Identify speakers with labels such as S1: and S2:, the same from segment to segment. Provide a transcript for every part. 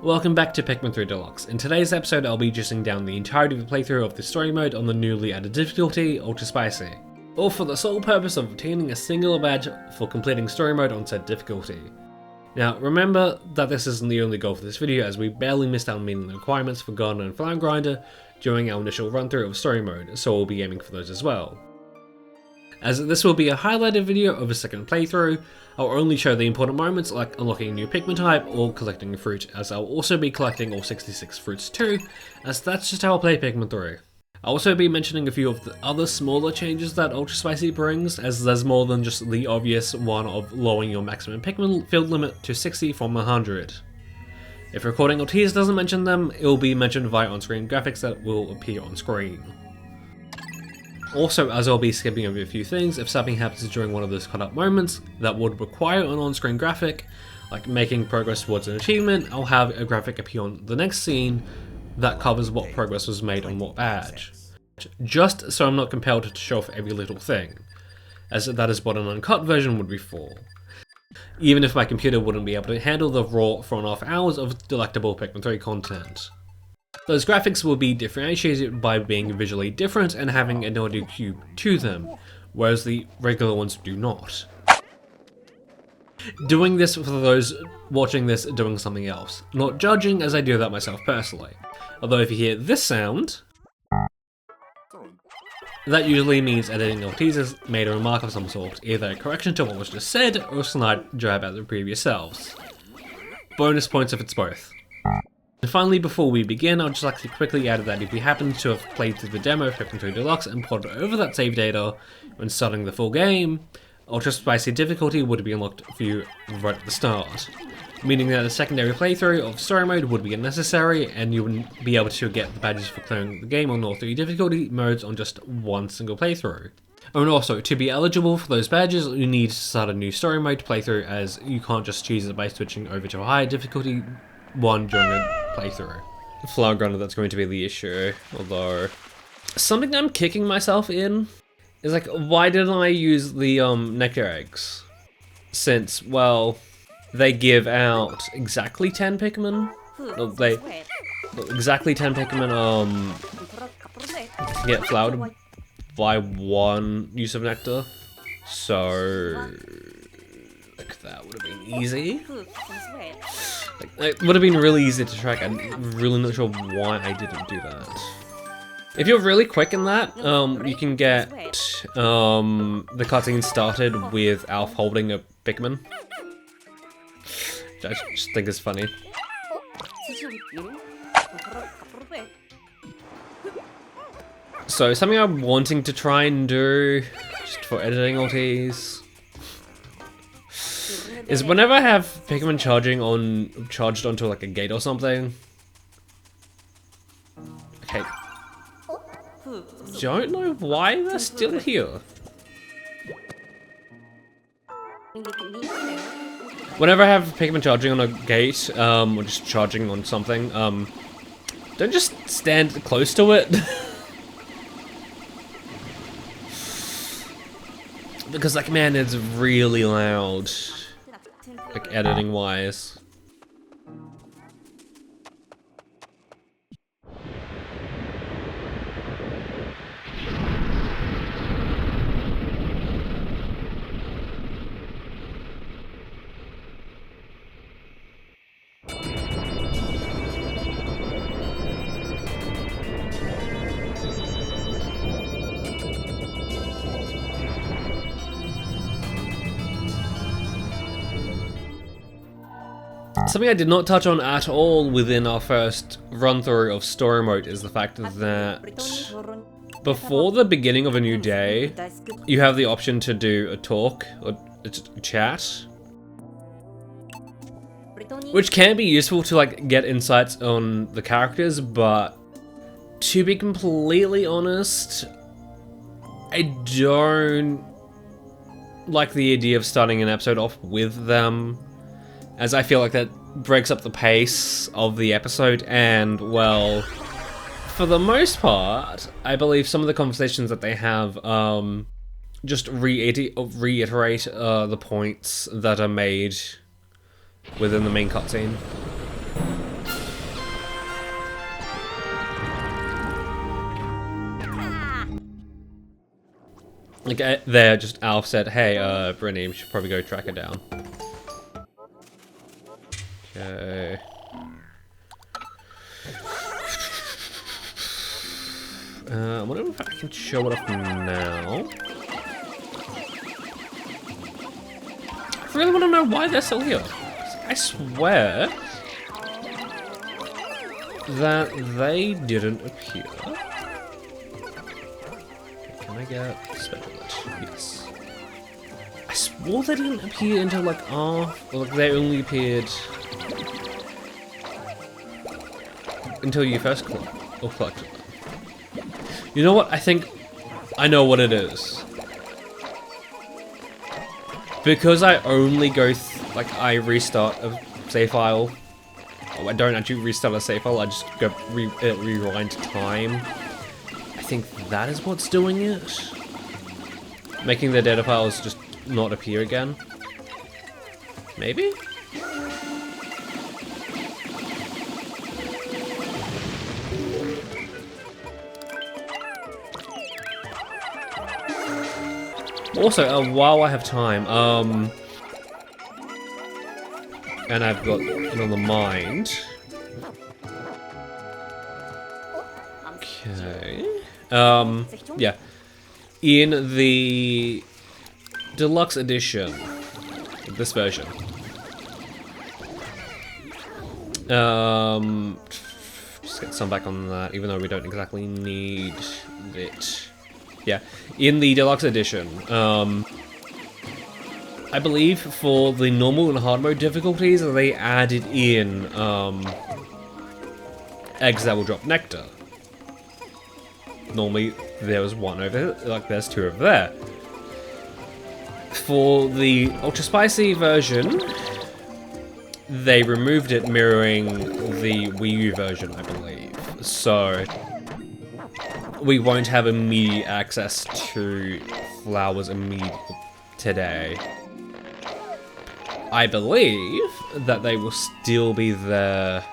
S1: Welcome back to Pikmin 3 Deluxe. In today's episode I'll be juicing down the entirety of the playthrough of the story mode on the newly added difficulty, Ultra Spicy, all for the sole purpose of obtaining a singular badge for completing story mode on said difficulty. Now remember that this isn't the only goal for this video, as we barely missed out on meeting the requirements for Gardener and Flower Grinder during our initial run through of story mode, so we'll be aiming for those as well. As this will be a highlighted video of a second playthrough, I'll only show the important moments like unlocking a new Pikmin type or collecting a fruit, as I'll also be collecting all 66 fruits too, as that's just how I play Pikmin 3. I'll also be mentioning a few of the other smaller changes that Ultra Spicy brings, as there's more than just the obvious one of lowering your maximum Pikmin field limit to 60 from 100. If recording or tease doesn't mention them, it will be mentioned via on-screen graphics that will appear on screen. Also, as I'll be skipping over a few things, if something happens during one of those cut-up moments that would require an on-screen graphic, like making progress towards an achievement, I'll have a graphic appear on the next scene that covers what progress was made on what badge. Just so I'm not compelled to show off every little thing, as that is what an uncut version would be for. Even if my computer wouldn't be able to handle the raw 4.5 hours of delectable Pikmin 3 content. Those graphics will be differentiated by being visually different and having an audio cue to them, whereas the regular ones do not. Doing this for those watching this doing something else, not judging, as I do that myself personally. Although if you hear this sound, that usually means editing or teasers made a remark of some sort, either a correction to what was just said or a slight jab at the previous selves. Bonus points if it's both. And finally, before we begin, I'd just like to quickly add that if you happen to have played through the demo of Pikmin 3 Deluxe and ported over that save data when starting the full game, Ultra Spicy difficulty would be unlocked for you right at the start, meaning that a secondary playthrough of story mode would be unnecessary and you wouldn't be able to get the badges for clearing the game on all 3 difficulty modes on just one single playthrough. And also, to be eligible for those badges, you need to start a new story mode playthrough, as you can't just choose it by switching over to a higher difficulty one during a playthrough. Flower Grinder, that's going to be the issue, although something I'm kicking myself in is like, why didn't I use the nectar eggs? Since, well, they give out exactly 10 Pikmin. Exactly 10 Pikmin get flowered by one use of nectar. So like, that would have been easy. It would have been really easy to track. I'm really not sure why I didn't do that. If you're really quick in that, you can get the cutscene started with Alf holding a Pikmin, which I just think is funny. So something I'm wanting to try and do, just for editing or tease, is whenever I have Pikmin charged onto like a gate or something. Okay. Don't know why they're still here. Whenever I have Pikmin charging on a gate, or just charging on something, don't just stand close to it. Because like, man, it's really loud. Like, editing wise. Something I did not touch on at all within our first run through of story mode is the fact that before the beginning of a new day, you have the option to do a talk or a chat, which can be useful to like get insights on the characters, but to be completely honest, I don't like the idea of starting an episode off with them, as I feel like that breaks up the pace of the episode, and well, for the most part, I believe some of the conversations that they have just reiterate the points that are made within the main cutscene. Like, there, just Alf said, hey, Brittany, we should probably go track her down. Okay. I wonder if I can show it off now. I really want to know why they're still here. I swear that they didn't appear. Can I get special edge? Yes. I swore they didn't appear until like they only appeared until you first collected them. You know what? I think I know what it is. Because I only go I restart a save file. Oh, I don't actually restart a save file. I just go rewind time. I think that is what's doing it. Making the data files just not appear again. Maybe? Also, while I have time, and I've got it on the mind. Okay. Yeah. In the Deluxe edition, this version, just get some back on that, even though we don't exactly need it. Yeah, in the Deluxe edition, I believe for the normal and hard mode difficulties, they added in eggs that will drop nectar. Normally, there was one over, there's two over there. For the ultra spicy version, they removed it mirroring the Wii U version, I believe. So we won't have immediate access to flowers today. I believe that they will still be there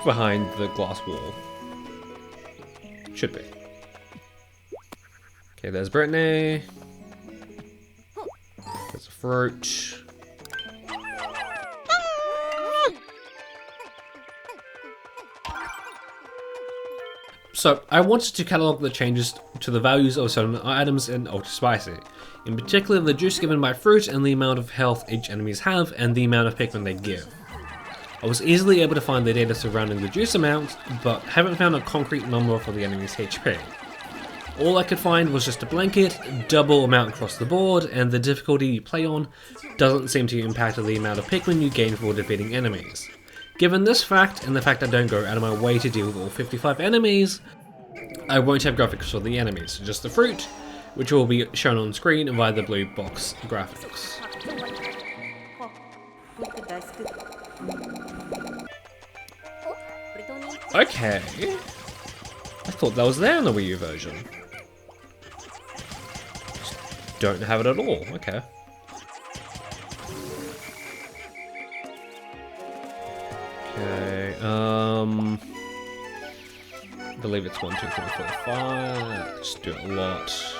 S1: behind the glass wall. Should be. Okay, there's Brittany. There's a fruit. So, I wanted to catalog the changes to the values of certain items in Ultra Spicy. In particular, the juice given by fruit and the amount of health each enemies have and the amount of Pikmin they give. I was easily able to find the data surrounding the juice amount, but haven't found a concrete number for the enemy's HP. All I could find was just a blanket, double amount across the board, and the difficulty you play on doesn't seem to impact the amount of Pikmin you gain for defeating enemies. Given this fact, and the fact I don't go out of my way to deal with all 55 enemies, I won't have graphics for the enemies, just the fruit, which will be shown on screen via the blue box graphics. Okay. I thought that was there in the Wii U version. Just don't have it at all, okay. Okay, I believe it's 1, 2, 3, 4, 5. Just do it a lot.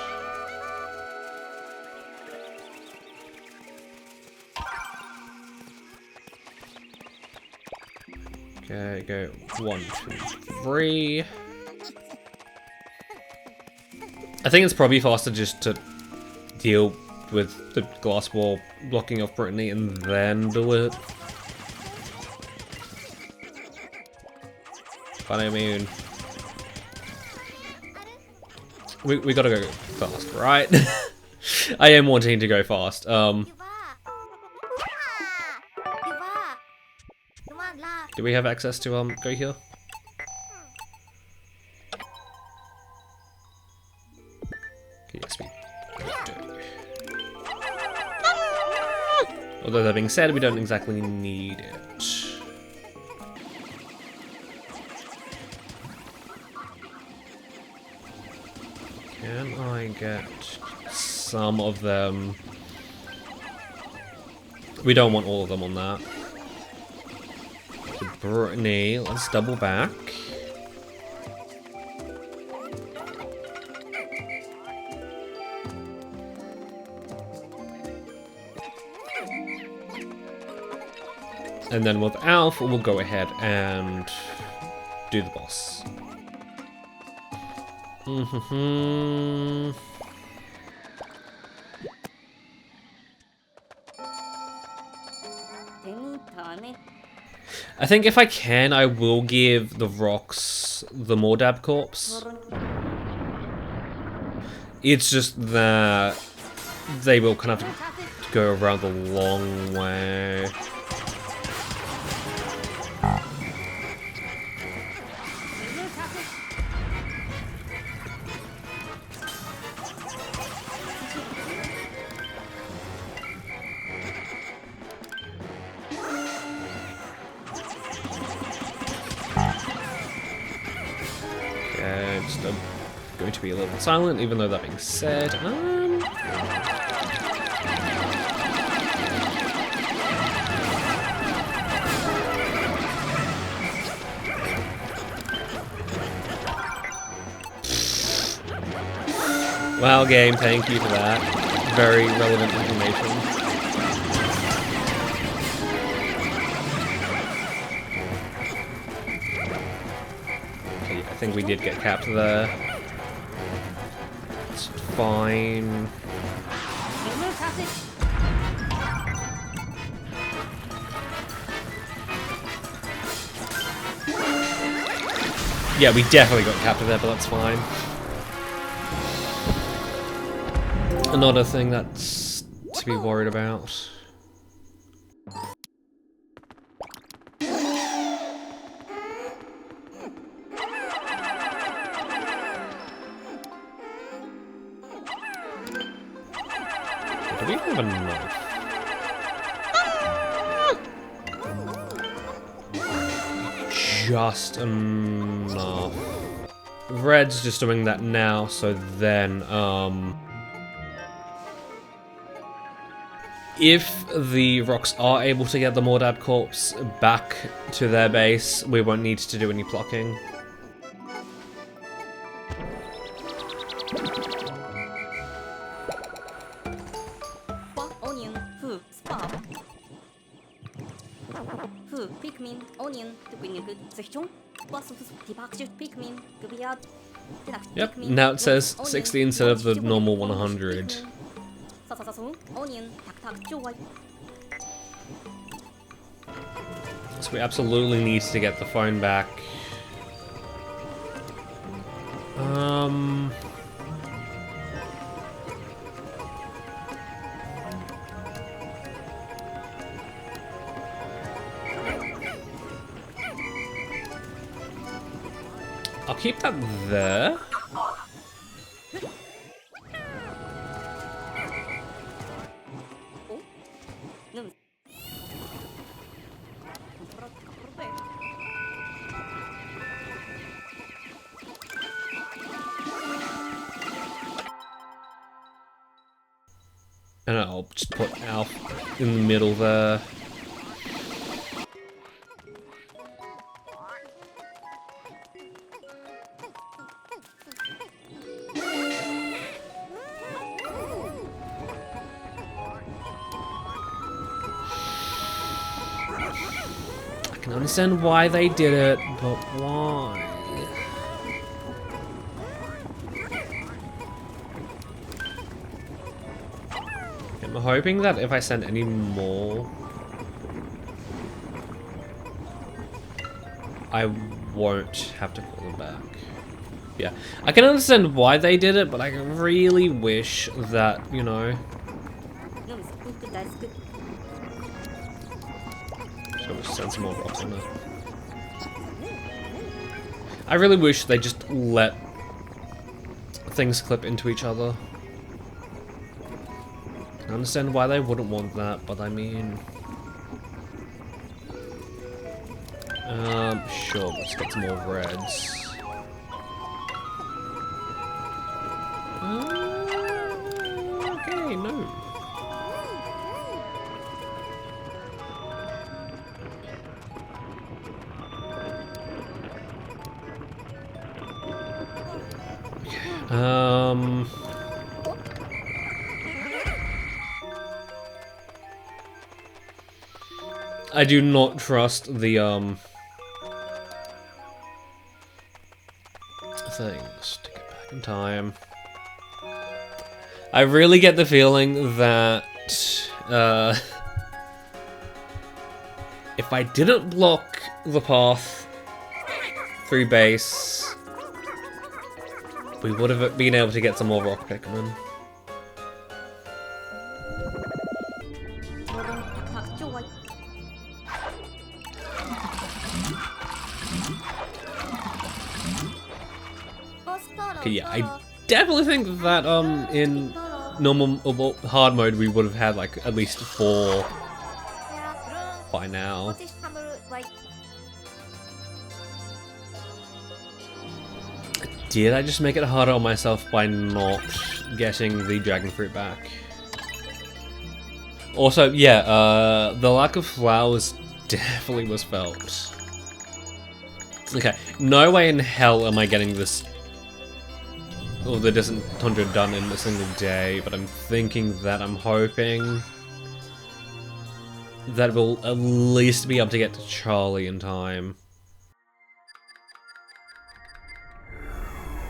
S1: Okay, go 1, 2, 3. I think it's probably faster just to deal with the glass wall blocking off Brittany and then do it. But I mean, we gotta go fast, right? I am wanting to go fast. Do we have access to go here? Yes, we do. Although that being said, we don't exactly need it. Can I get some of them? We don't want all of them on that. Brittany, let's double back. And then with Alf, we'll go ahead and do the boss. I think if I can, I will give the rocks the Mordab corpse. It's just that they will kind of have to go around the long way. Just going to be a little bit silent, even though that being said, wow, game, thank you for that. Very relevant information. I think we did get capped there. It's fine. Yeah, we definitely got capped there, but that's fine. Another thing that's to be worried about. Do we have a knife? Just enough. Red's just doing that now, so then, if the rocks are able to get the Mordab corpse back to their base, we won't need to do any plucking.
S2: Pikmin, onion,
S1: Yep, now it says 60 instead of the normal 100. So we absolutely need to get the phone back. I'll keep that there. And I'll just put Alf in the middle there. I can understand why they did it, but why? I'm hoping that if I send any more, I won't have to call them back. Yeah, I can understand why they did it, but I really wish that, you know... So we'll send some more rocks in there. I really wish they just let things clip into each other. I understand why they wouldn't want that, but I mean... sure, let's get some more reds. Okay, no. I do not trust the things to get back in time. I really get the feeling that if I didn't block the path through base, we would have been able to get some more rock Pikmin. Okay, yeah, I definitely think that in normal hard mode we would have had like at least 4 by now. Did I just make it harder on myself by not getting the dragon fruit back? Also, yeah, the lack of flowers definitely was felt. Okay, no way in hell am I getting this, or the distant Tundra done in a single day, but I'm thinking that I'm hoping that we'll at least be able to get to Charlie in time.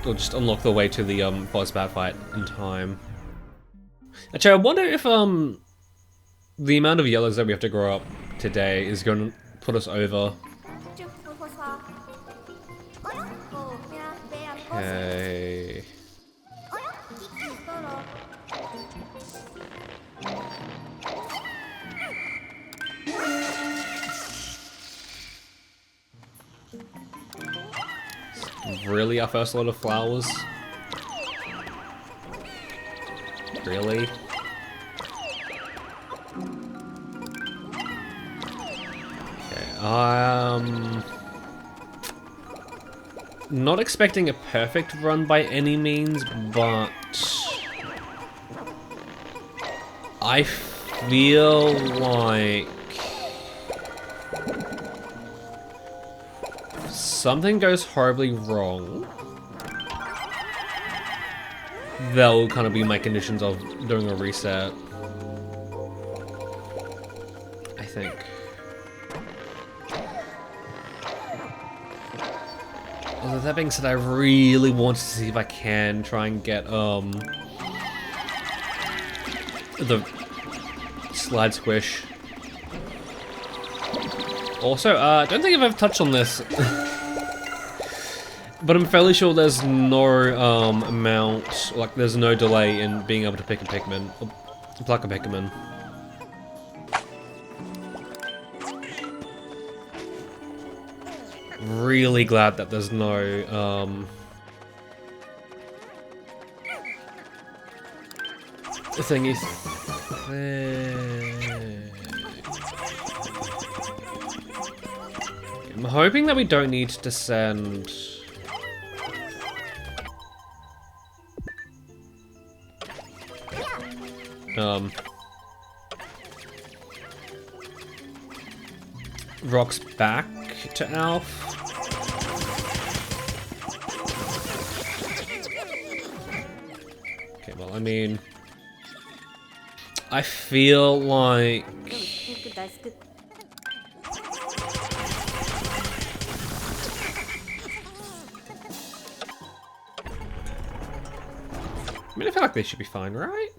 S1: Or just unlock the way to the boss bat fight in time. Actually, I wonder if the amount of yellows that we have to grow up today is going to put us over. Okay. Really, our first load of flowers? Really? Okay, not expecting a perfect run by any means, but I feel like something goes horribly wrong, that will kind of be my conditions of doing a reset, I think. Although that being said, I really want to see if I can try and get the slide squish. Also, I don't think I've touched on this, but I'm fairly sure there's no amount, like there's no delay in being able to pick a Pikmin, pluck a Pikmin. Really glad that there's no thingy. I'm hoping that we don't need to send rocks back to Alf. Okay, well, I mean, I feel like I feel like they should be fine, right?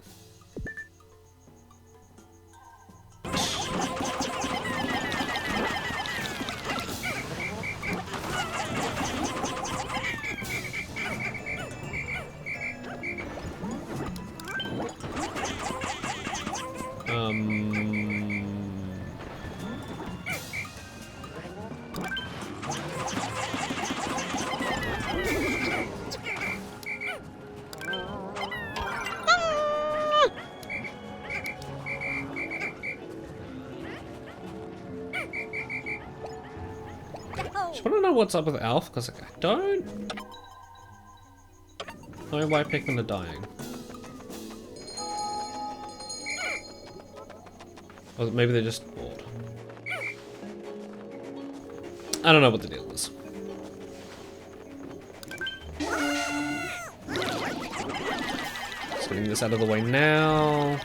S1: Just want to know what's up with Alf, because like, I don't know why Pikmin are dying. Or maybe they're just bored. I don't know what the deal is. Just getting this out of the way now.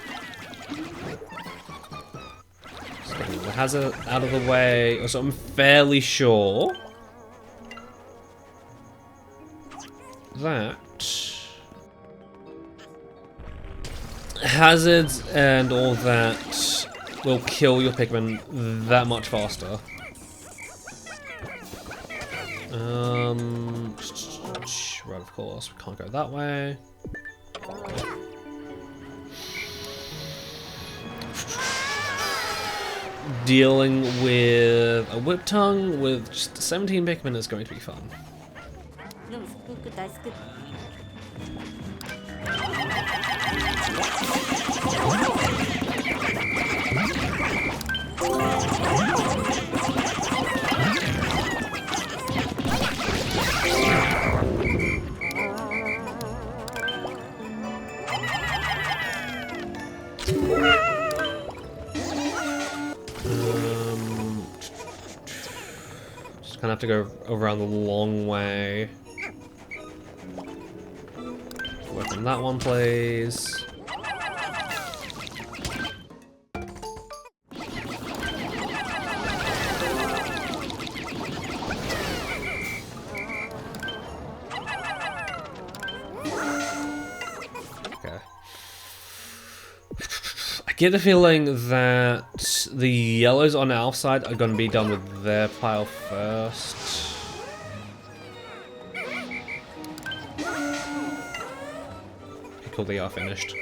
S1: Just getting the hazard out of the way. So I'm fairly sure that hazards and all that will kill your Pikmin that much faster. Right, of course, we can't go that way. Dealing with a whip tongue with just 17 Pikmin is going to be fun. Just gonna have to go around the long way. Work on that one, please. I get the feeling that the yellows on our side are going to be done with their pile first. Okay, cool, they are finished.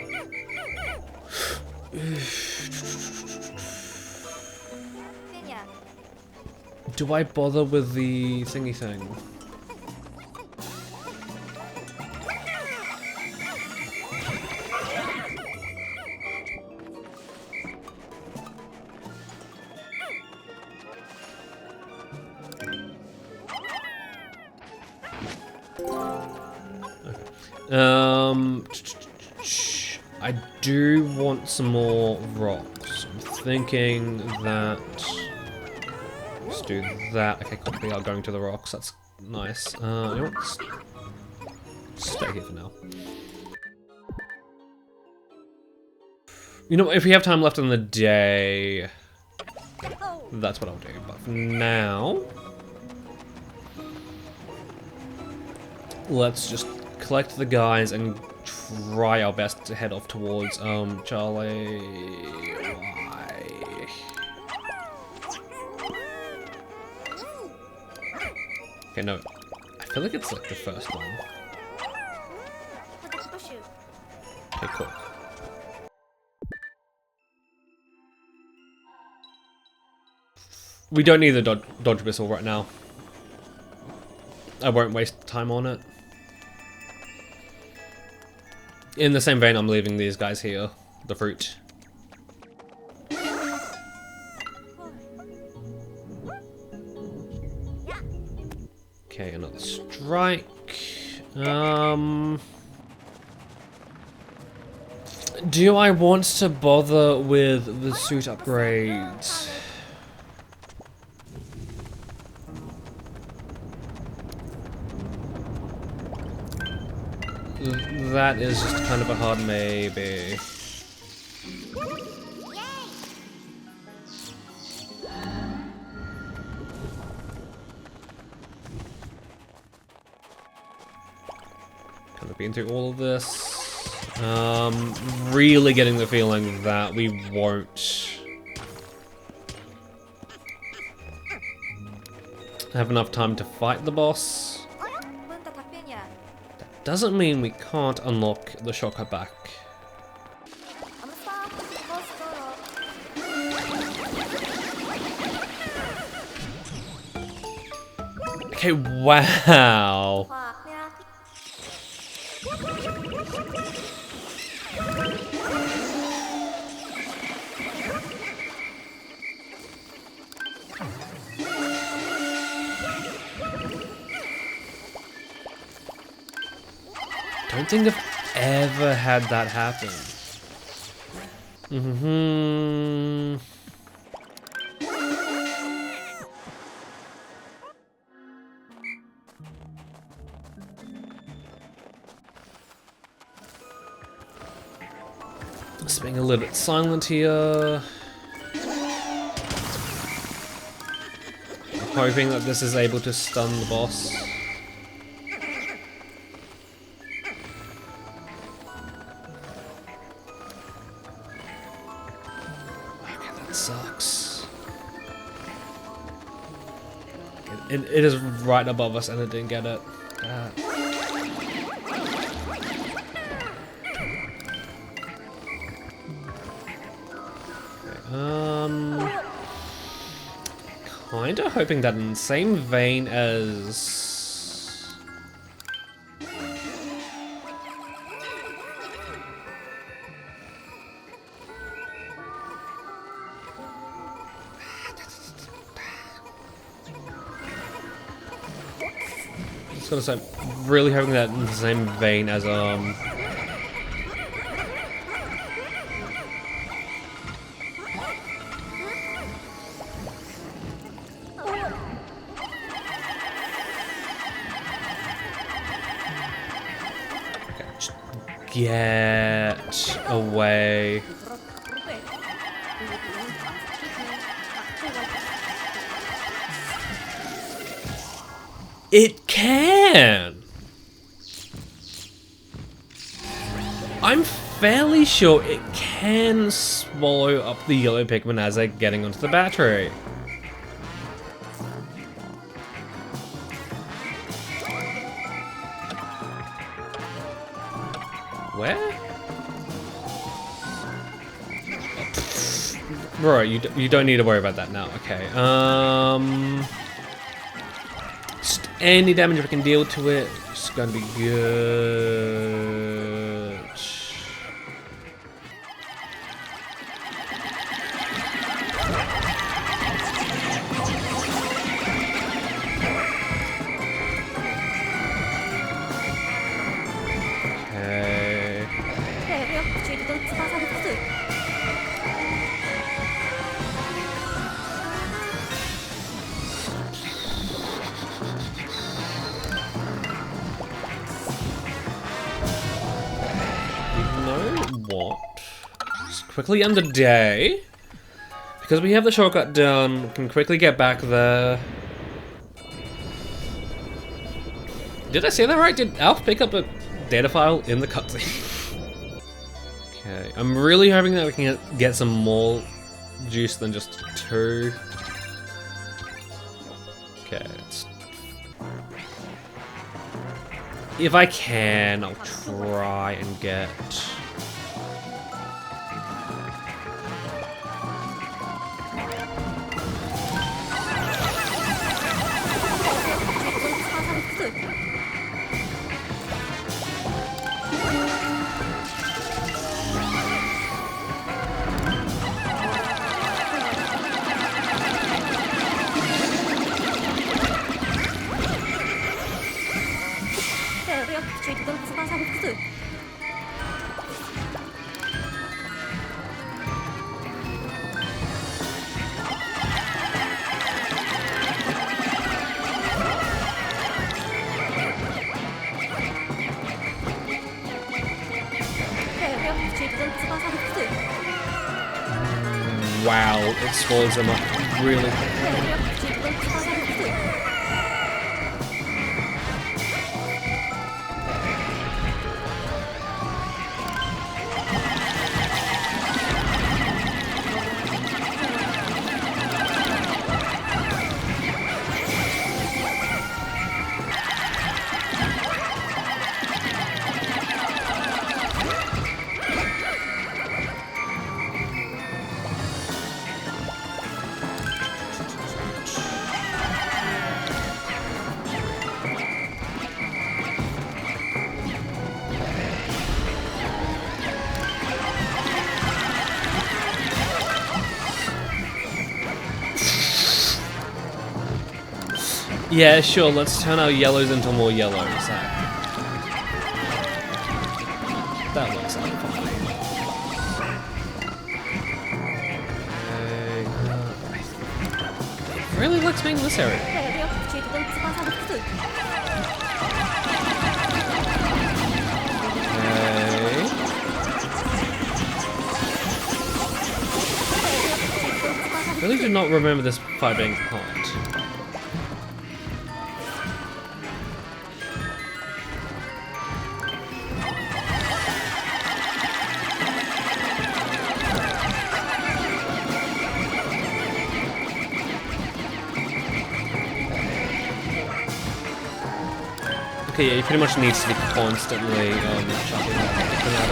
S1: Do I bother with the thingy thing? I do want some more rocks. I'm thinking that... Let's do that. Okay, cool. We are going to the rocks. That's nice. You know what? Let's stay here for now. You know, if we have time left in the day, that's what I'll do. But for now, let's just collect the guys and try our best to head off towards Charlie. Why? Okay, no. I feel like it's like the first one. Okay, cool. We don't need the dodge whistle right now. I won't waste time on it. In the same vein, I'm leaving these guys here. The fruit. Okay, another strike. Do I want to bother with the suit upgrades? That is just kind of a hard maybe. Kind of been through all of this. Really getting the feeling that we won't have enough time to fight the boss. Doesn't mean we can't unlock the shortcut back. Okay, wow. I don't think I've ever had that happen. Just being a little bit silent here. hoping that this is able to stun the boss. Okay, that sucks. It is right above us and it didn't get it. Kinda hoping that in the same vein as... Just gotta say, really hoping that in the same vein as Get away. It can! I'm fairly sure it can swallow up the yellow Pikmin as they're getting onto the battery. Where? Bro, you don't need to worry about that now. Okay. Just any damage we can deal to it is gonna be good. Quickly end the day. Because we have the shortcut done, we can quickly get back there. Did I say that right? Did Alf pick up a data file in the cutscene? Okay, I'm really hoping that we can get some more juice than just 2. Okay, if I can, I'll try and get... Wow, it swallows them up really quickly. Yeah, sure, let's turn our yellows into more yellows. That looks like fine. Okay, it really looks being in this area. I really do not remember this fight being hard. Okay, he pretty much needs to be constantly chopping at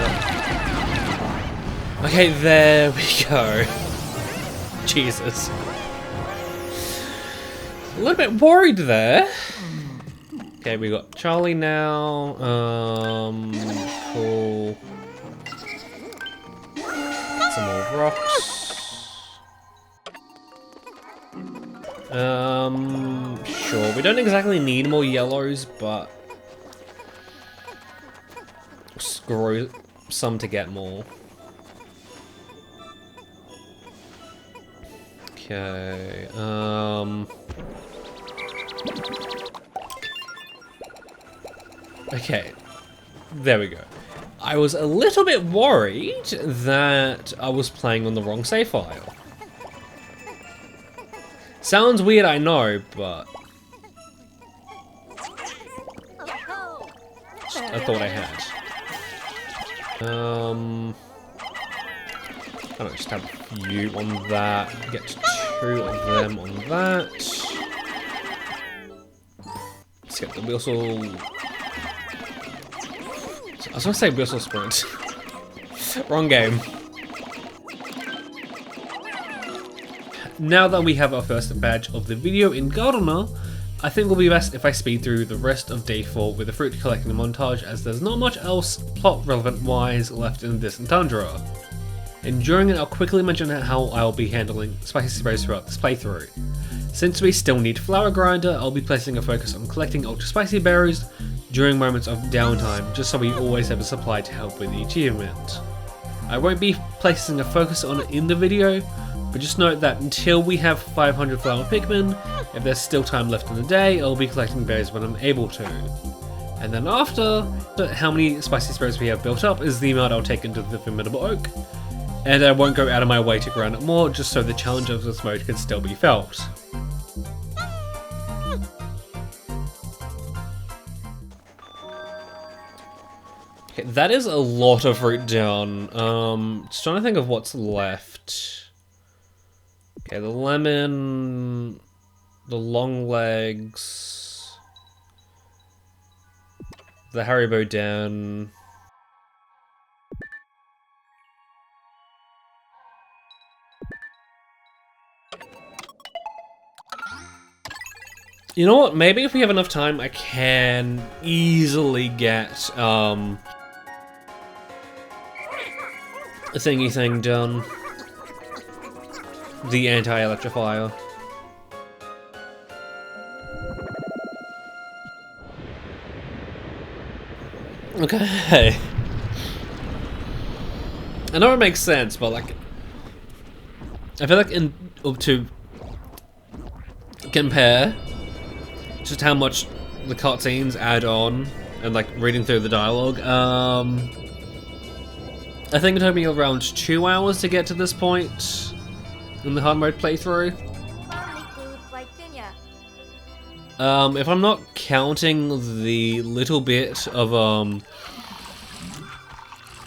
S1: it. Okay, there we go. Jesus. A little bit worried there. Okay, we got Charlie now. Cool. Some more rocks. Sure. We don't exactly need more yellows, but screw some to get more. Okay. Okay. There we go. I was a little bit worried that I was playing on the wrong save file. Sounds weird, I know, but I thought I had. I don't just have a few on that. Get 2 of them on that. Let's get the whistle. I was gonna say whistle sprint. Wrong game. Now that we have our first badge of the video in Gardener, I think it will be best if I speed through the rest of day 4 with the fruit collecting montage, as there's not much else plot relevant wise left in this Tundra. And during it, I'll quickly mention how I'll be handling spicy sprays throughout this playthrough. Since we still need flower grinder, I'll be placing a focus on collecting ultra spicy berries during moments of downtime, just so we always have a supply to help with the achievement. I won't be placing a focus on it in the video, but just note that until we have 500 flower Pikmin, if there's still time left in the day, I'll be collecting berries when I'm able to. And then after, how many spicy sprays we have built up is the amount I'll take into the Formidable Oak, and I won't go out of my way to grind it more, just so the challenge of this mode can still be felt. Okay, that is a lot of fruit down. Just trying to think of what's left. Okay, the lemon, the long legs, the Haribo down. You know what, maybe if we have enough time, I can easily get, a thingy thing done. The anti-electrifier. Okay. I know it makes sense, but like, I feel like to compare just how much the cutscenes add on and like reading through the dialogue, I think it took me around 2 hours to get to this point in the hard mode playthrough. If I'm not counting the little bit of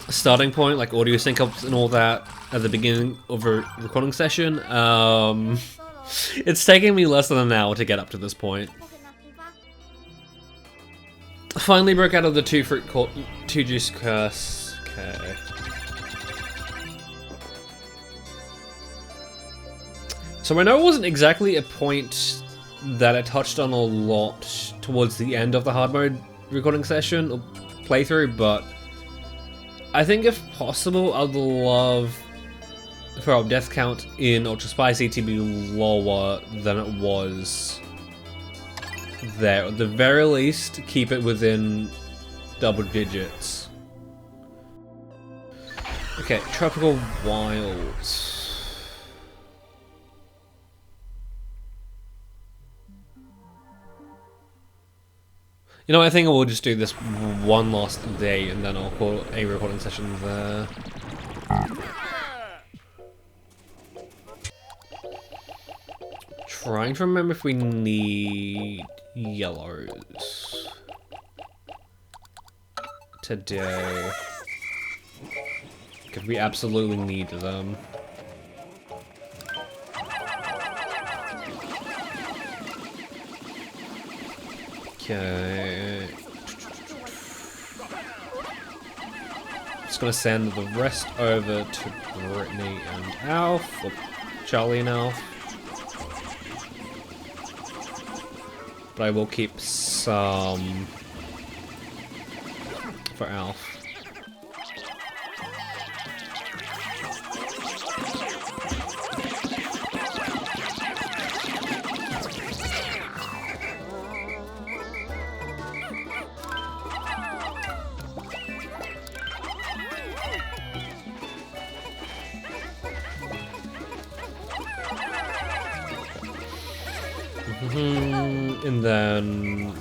S1: starting point, like audio sync ups and all that at the beginning of a recording session, it's taking me less than an hour to get up to this point. I finally broke out of the 2 juice curse. Okay. So I know it wasn't exactly a point that I touched on a lot towards the end of the hard mode recording session or playthrough, but I think if possible, I'd love for our death count in Ultra Spicy to be lower than it was there. At the very least, keep it within double digits. Okay, Tropical Wilds. You know, I think I will just do this one last day and then I'll call a recording session there. Trying to remember if we need yellows today. Because we absolutely need them. Okay. Just gonna send the rest over to Brittany and Alf, or Charlie and Alf. But I will keep some for Alf. And then...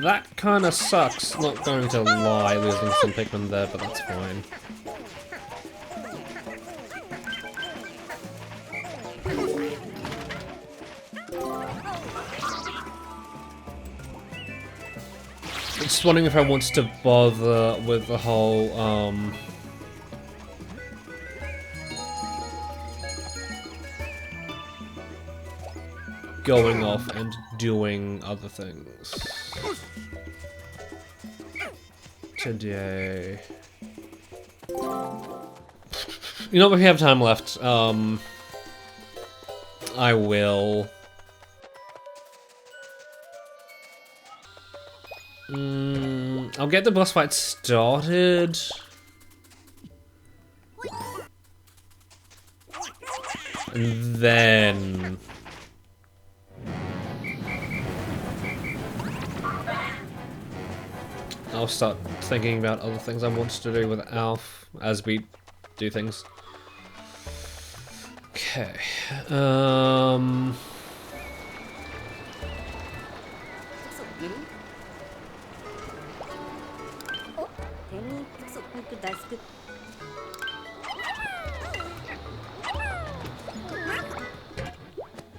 S1: that kinda sucks, not going to lie, losing some Pikmin there, but that's fine. Just wondering if I want to bother with the whole, going off and doing other things today. You know, if we have time left, I will. I'll get the boss fight started. And then I'll start thinking about other things I want to do with Alf as we do things. Okay.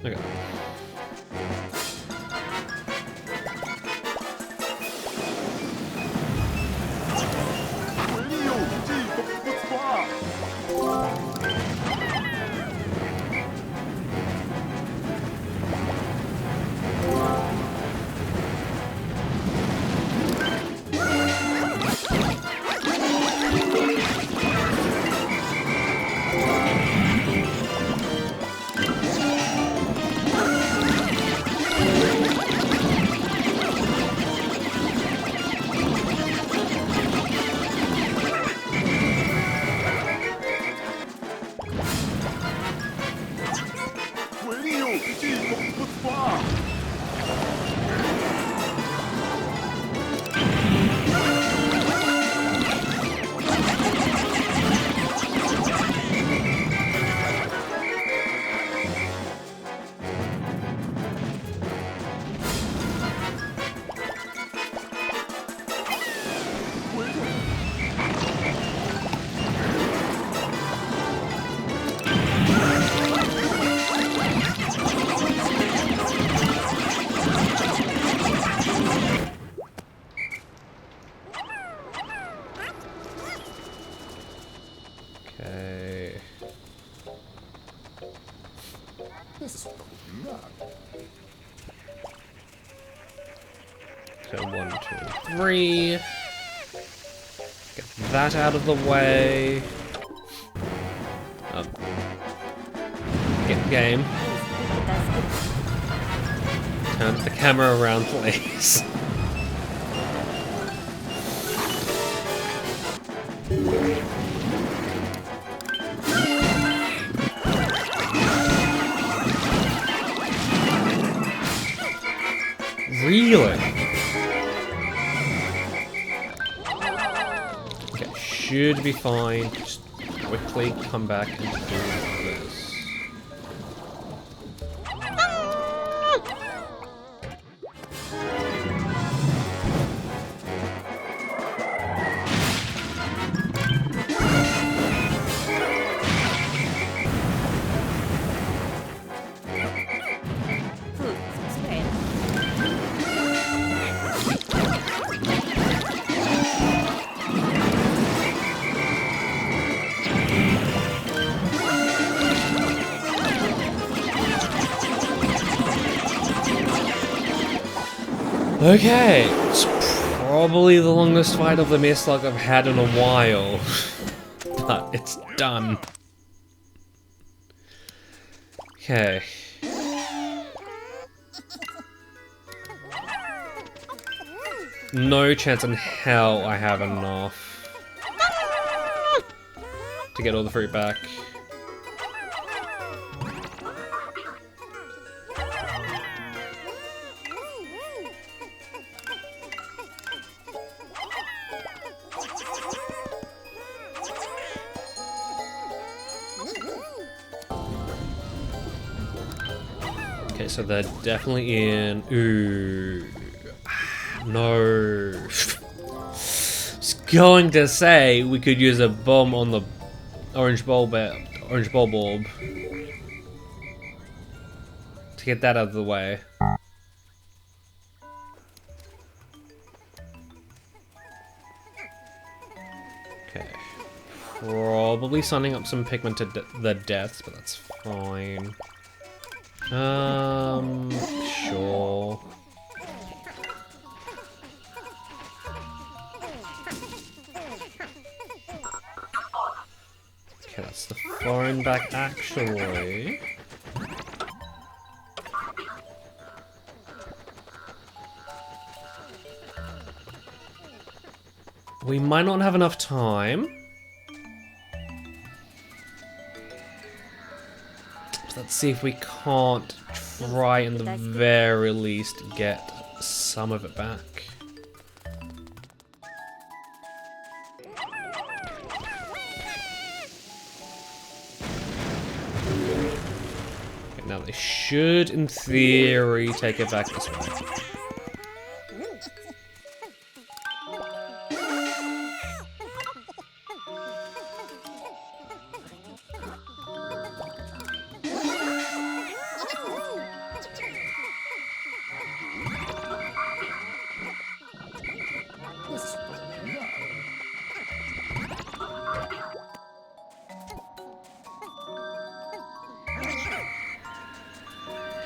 S1: Okay. So 1, 2, 3. Get that out of the way. Get game. Turn the camera around, please. Really? Okay, should be fine. Just quickly come back and do this. Okay, it's probably the longest fight of the Mistlock I've had in a while, but it's done. Okay. No chance in hell I have enough to get all the fruit back. Okay, so they're definitely in. Ooh. No. Just going to say we could use a bomb on the orange bulb orb to get that out of the way. Okay. Probably signing up some Pikmin to the deaths, but that's fine. Sure. Okay, that's the foreign back actually. We might not have enough time. Let's see if we can't try in the very least get some of it back. Okay, now they should, in theory, take it back this way.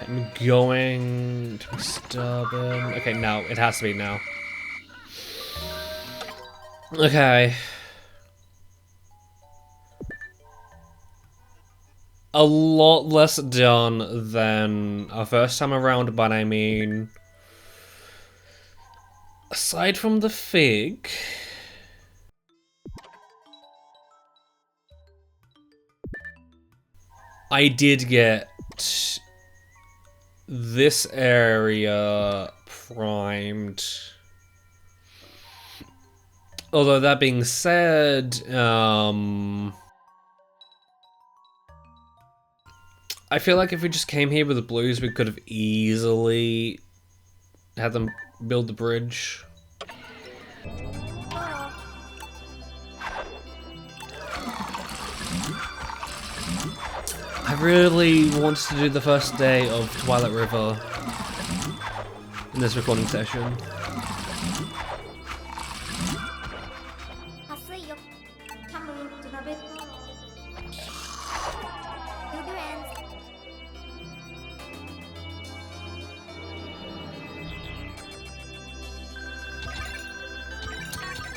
S1: I'm going to be stubborn. Okay, no, it has to be now. Okay. A lot less done than our first time around, but I mean, aside from the fig, I did get this area primed. Although that being said, I feel like if we just came here with the blues, we could have easily had them build the bridge. I really wanted to do the first day of Twilight River in this recording session.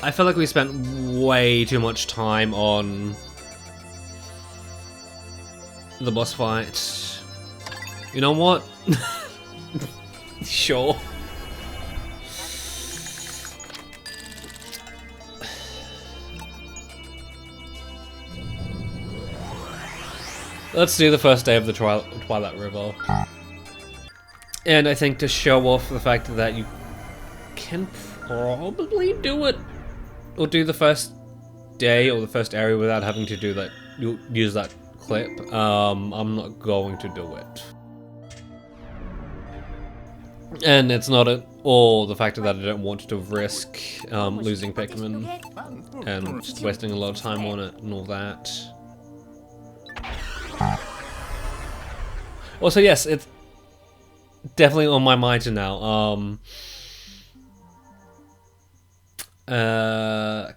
S1: I feel like we spent way too much time on the boss fight. You know what? Sure. Let's do the first day of the Twilight River. And I think to show off the fact that you can probably do it, or do the first day or the first area without having to do that, use that clip, I'm not going to do it. And it's not at all the fact that I don't want to risk losing Pikmin and just wasting a lot of time on it and all that. Also, yes, it's definitely on my mind now.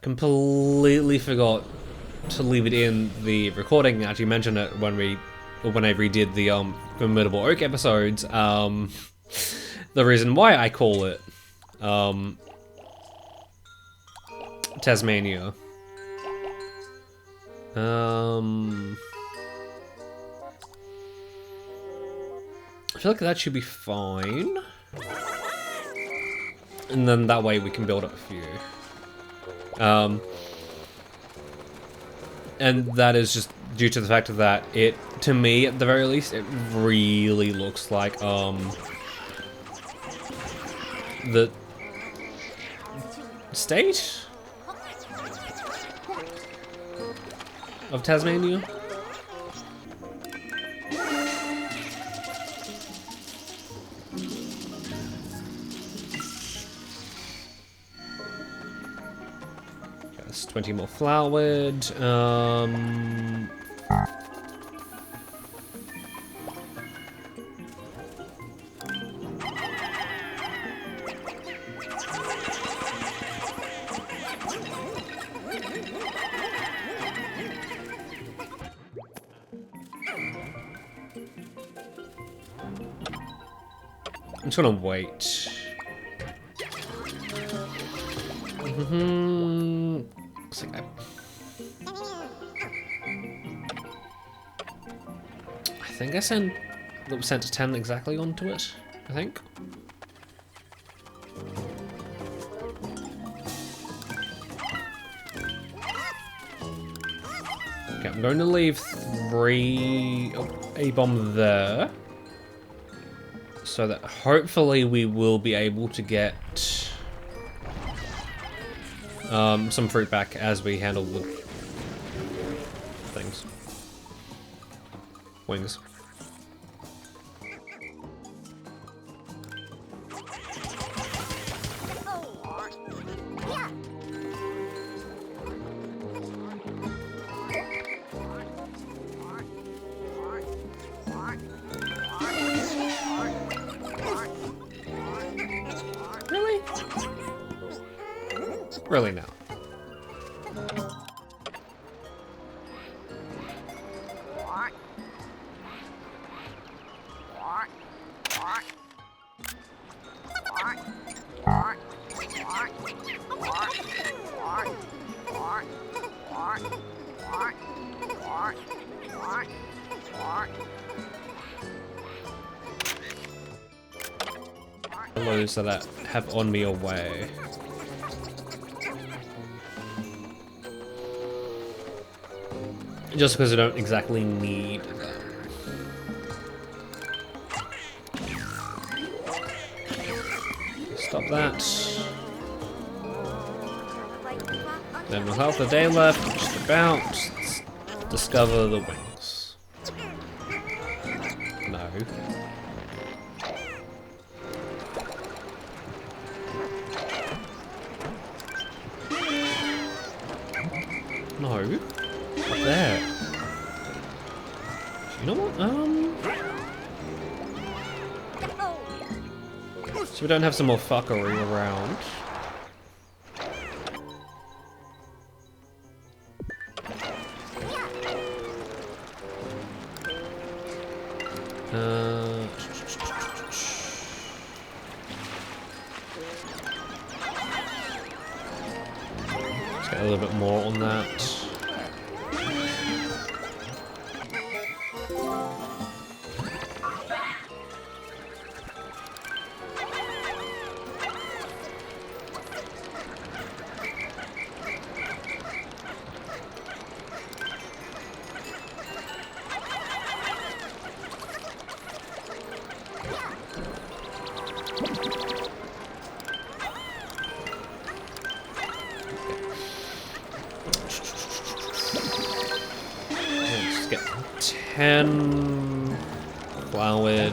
S1: Completely forgot to leave it in the recording. Actually mentioned it when I redid the Formidable Oak episodes. The reason why I call it Tasmania. I feel like that should be fine. And then that way we can build up a few. And that is just due to the fact that it, to me at the very least, it really looks like the state of Tasmania. That's 20 more flowered. I'm just gonna wait. Looks like I think I sent to 10 exactly onto it. I think. Okay, I'm going to leave a bomb there. So that hopefully we will be able to get some fruit back as we handle the things. Wings. Really now. Those that have on me away. Just because I don't exactly need them. Stop that. Then with half the day left, just about, let's discover the wings. No. No. Up there. You know what? So we don't have some more fuckery around. Let's get a little bit more on that. Let's get 10 flowered.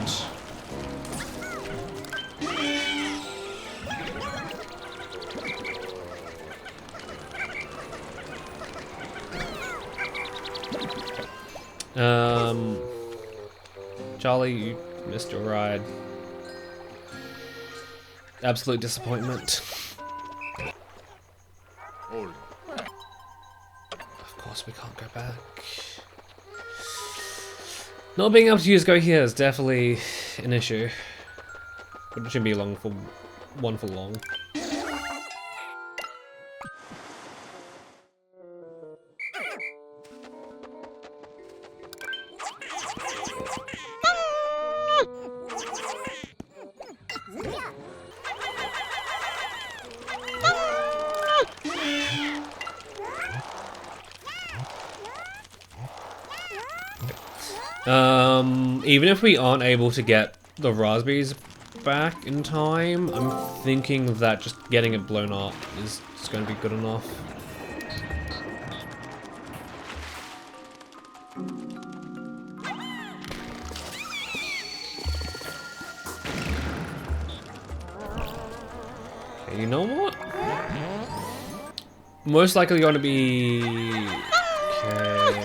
S1: Charlie, you missed your ride. Absolute disappointment. Of course we can't go back. Not being able to use Go Here is definitely an issue. But it shouldn't be long for one for long. Even if we aren't able to get the raspberries back in time, I'm thinking that just getting it blown up is just going to be good enough. Okay, you know what? Most likely going to be... Okay...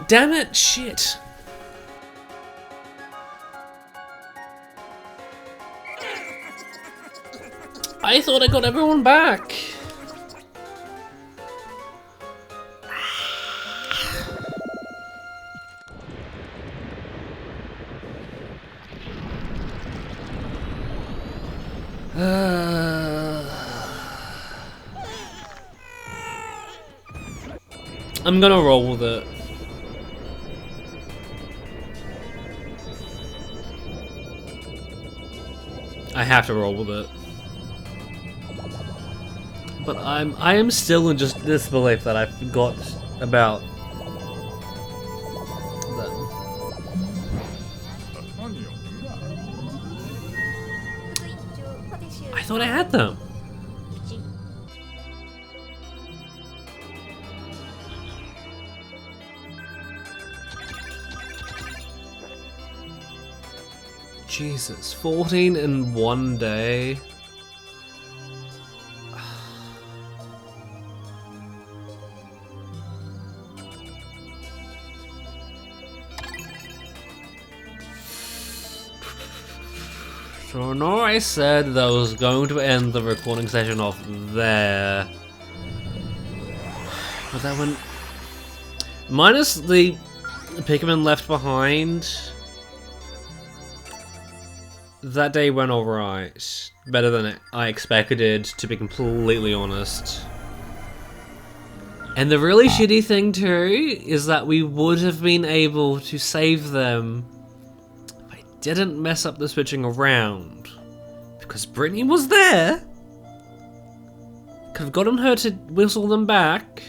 S1: Damn it! Shit! I thought I got everyone back! I'm gonna roll with it. I have to roll with it. But I am still in just disbelief that I forgot about them. I thought I had them. Jesus, 14 in one day. So I know I said that I was going to end the recording session off there, but that went minus the Pikmin left behind. That day went alright. Better than I expected, to be completely honest. And the really shitty thing too is that we would have been able to save them if I didn't mess up the switching around. Because Brittany was there. Could have gotten her to whistle them back.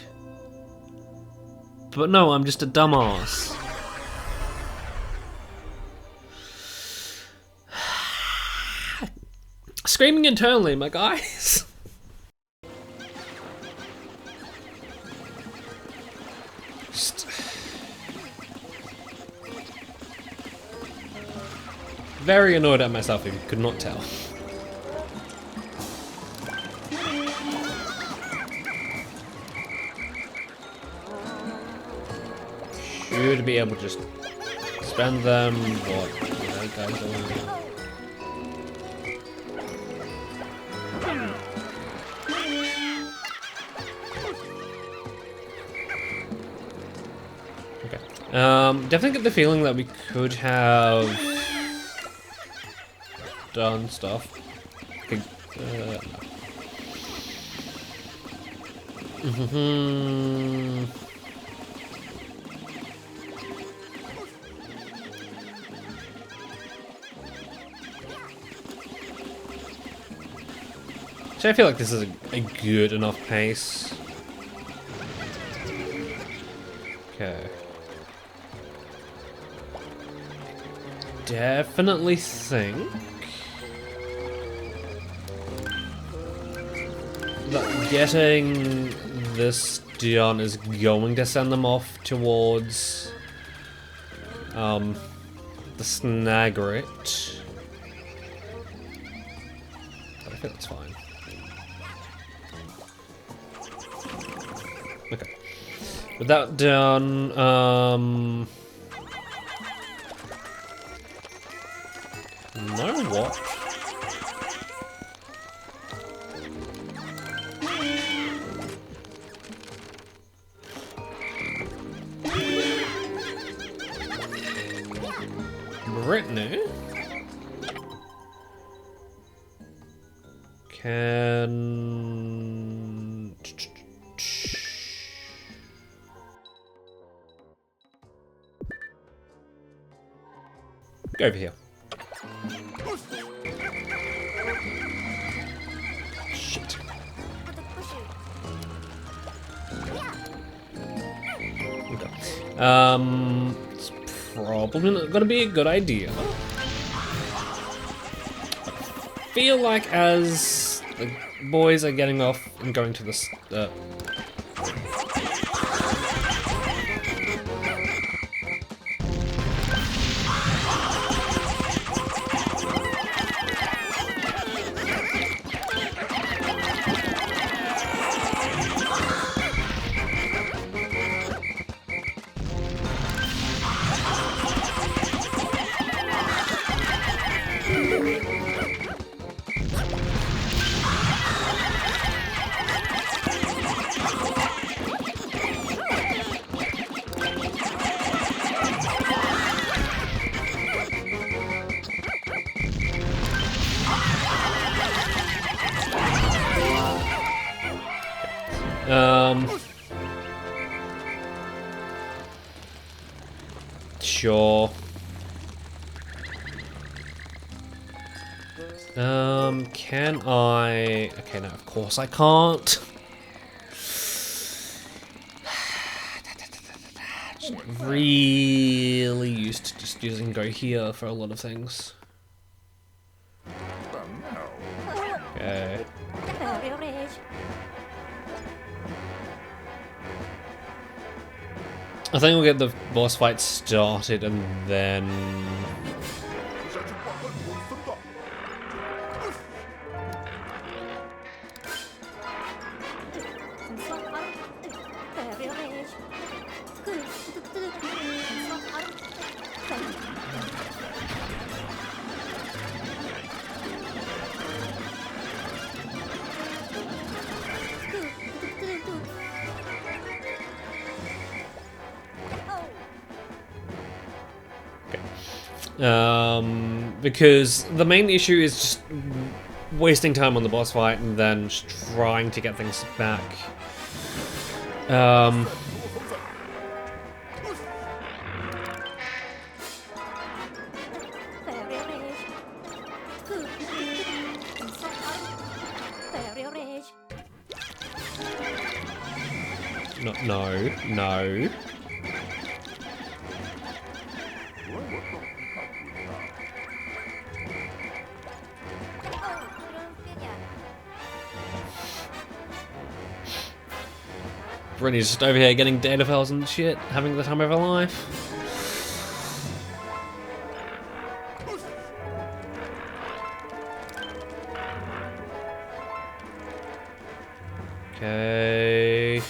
S1: But no, I'm just a dumbass. Screaming internally, my guys. Just very annoyed at myself if you could not tell. Should be able to just spend them. What are you guys doing? Definitely get the feeling that we could have done stuff. Okay, So I feel like this is a good enough pace. Okay. Definitely think that getting this done is going to send them off towards the Snagrit. But I think that's fine. Okay. With that done, know what? Brittany can go over here. Shit. Okay. It's probably not gonna be a good idea. I feel like as the boys are getting off and going to this, sure. Can I? Okay, no, of course I can't. Just really used to just using go here for a lot of things. Okay. I think we'll get the boss fight started and then... because the main issue is just wasting time on the boss fight and then just trying to get things back. No. Brittany's just over here getting data files and shit, having the time of her life. Okay.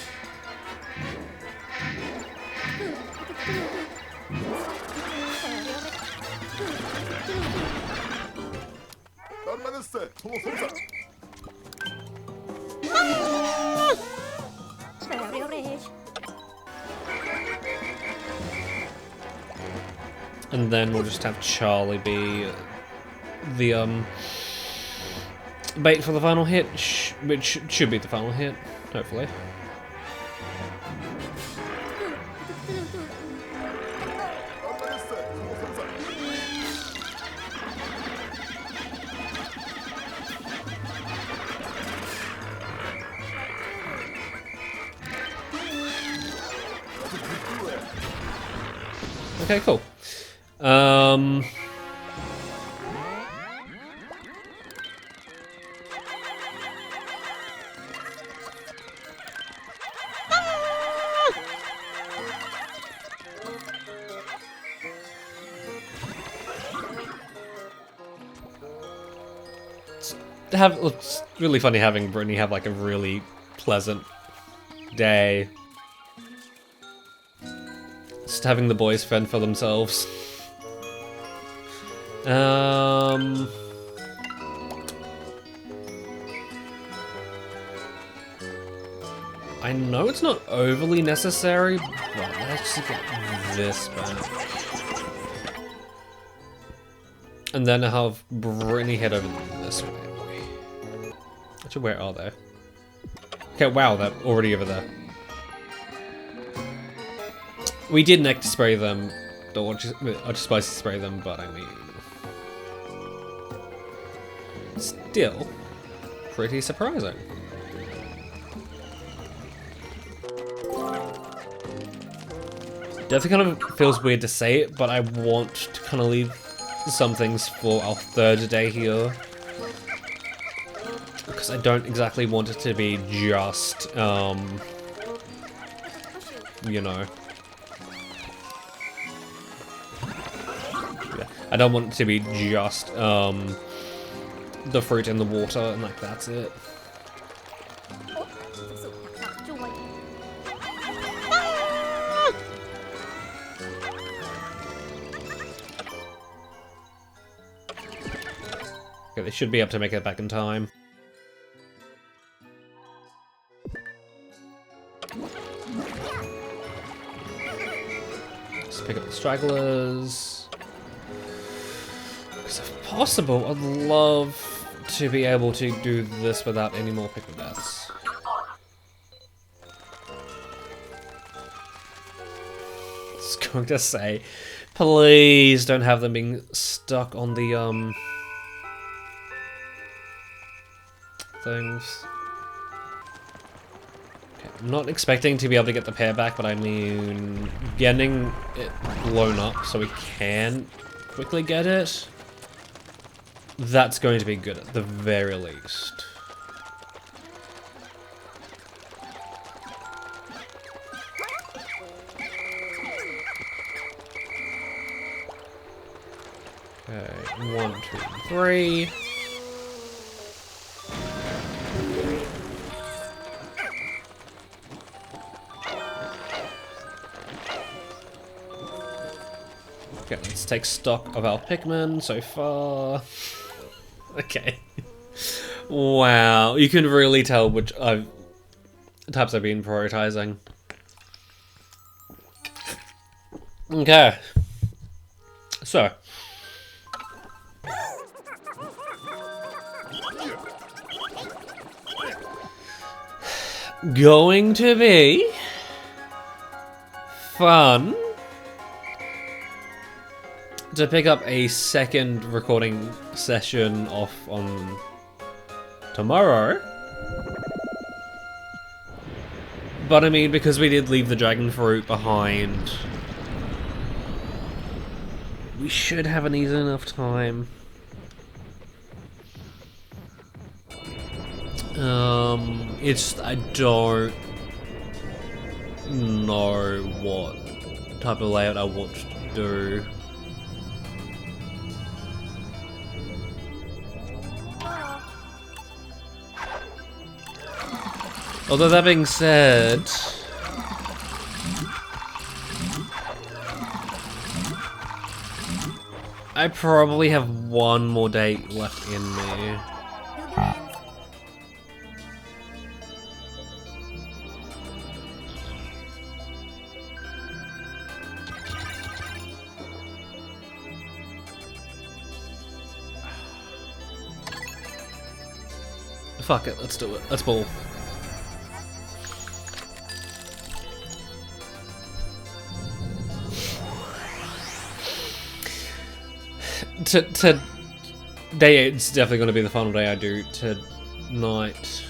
S1: And then we'll just have Charlie be the bait for the final hit, which should be the final hit, hopefully. Okay, cool. it's really funny having Brittany have like a really pleasant day. Just having the boys fend for themselves. I know it's not overly necessary, but let's just get this back. And then I'll have Brittany head over this way. Actually, where are they? Okay, wow, they're already over there. We didn't actually spray them, or just supposed to spray them, but I mean... still, pretty surprising. Definitely kind of feels weird to say it, but I want to kind of leave some things for our third day here. Because I don't exactly want it to be just, you know. Yeah, I don't want it to be just, the fruit in the water and like that's it. Okay, they should be able to make it back in time. Let's pick up the stragglers. Because if possible, I'd love to be able to do this without any more Pikmin deaths. I was going to say, please don't have them being stuck on the, things. Okay, I'm not expecting to be able to get the pair back, but I mean, getting it blown up so we can quickly get it, that's going to be good at the very least. Okay, 1, 2, 3. Okay, let's take stock of our Pikmin so far. Okay. Wow, you can really tell which types I've been prioritizing. Okay. So. Going to be fun to pick up a second recording session off on tomorrow. But I mean, because we did leave the dragon fruit behind, we should have an easy enough time. It's, I don't know what type of layout I want to do. Although that being said, I probably have one more day left in me. Fuck it, let's do it. Let's ball. Day 8's definitely going to be the final day I do tonight.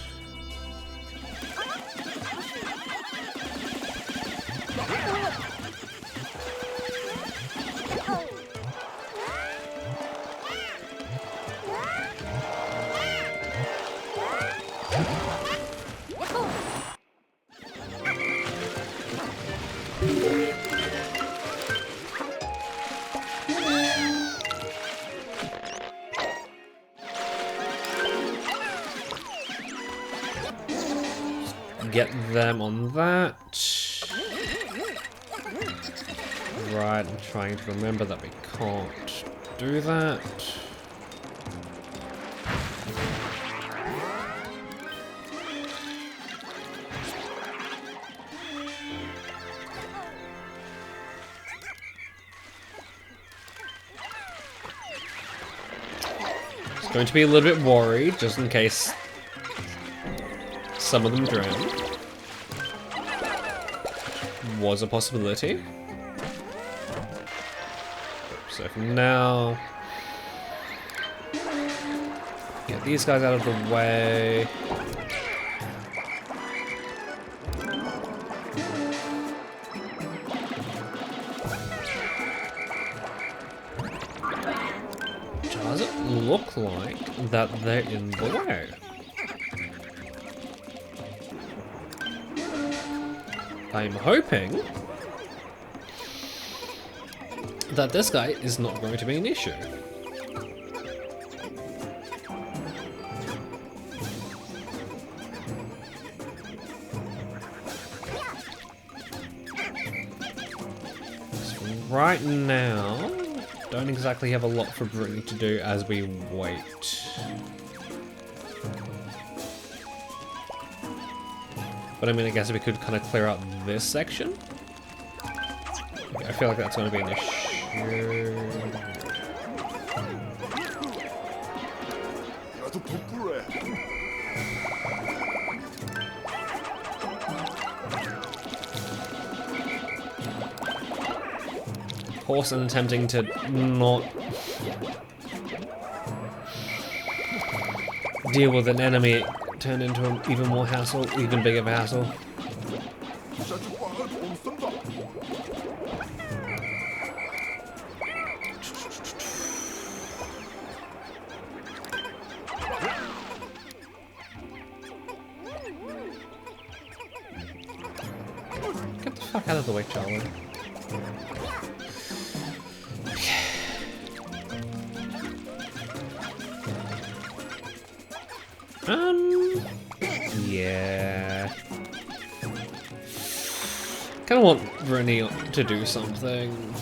S1: get them on that. Right, I'm trying to remember that we can't do that. Just going to be a little bit worried, just in case some of them drown. Was a possibility. So for now, get these guys out of the way. Does it look like that they're in the way? I'm hoping that this guy is not going to be an issue. So right now, don't exactly have a lot for Brittany to do as we wait. But I mean, I guess we could kind of clear out this section. I feel like that's going to be an issue. Horse and attempting to not deal with an enemy turned into an even more hassle, even bigger of a hassle. Get the fuck out of the way, Charlie. Yeah. Kinda want Brittany to do something.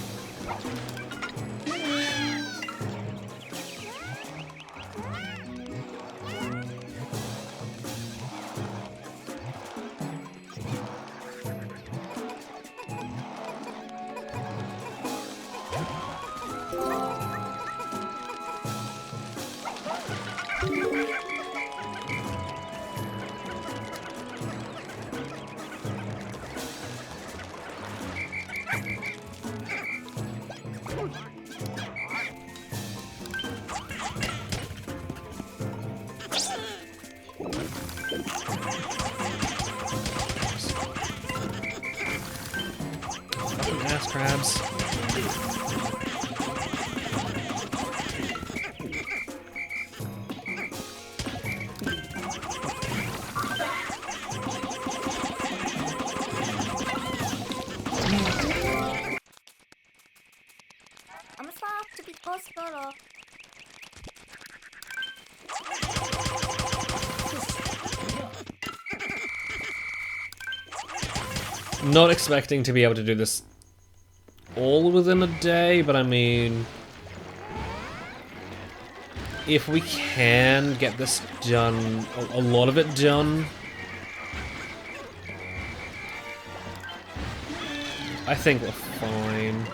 S1: Ass crabs.
S2: I'm sorry to be hospital.
S1: Not expecting to be able to do this all within a day, but I mean, if we can get this done, a lot of it done, I think we're fine.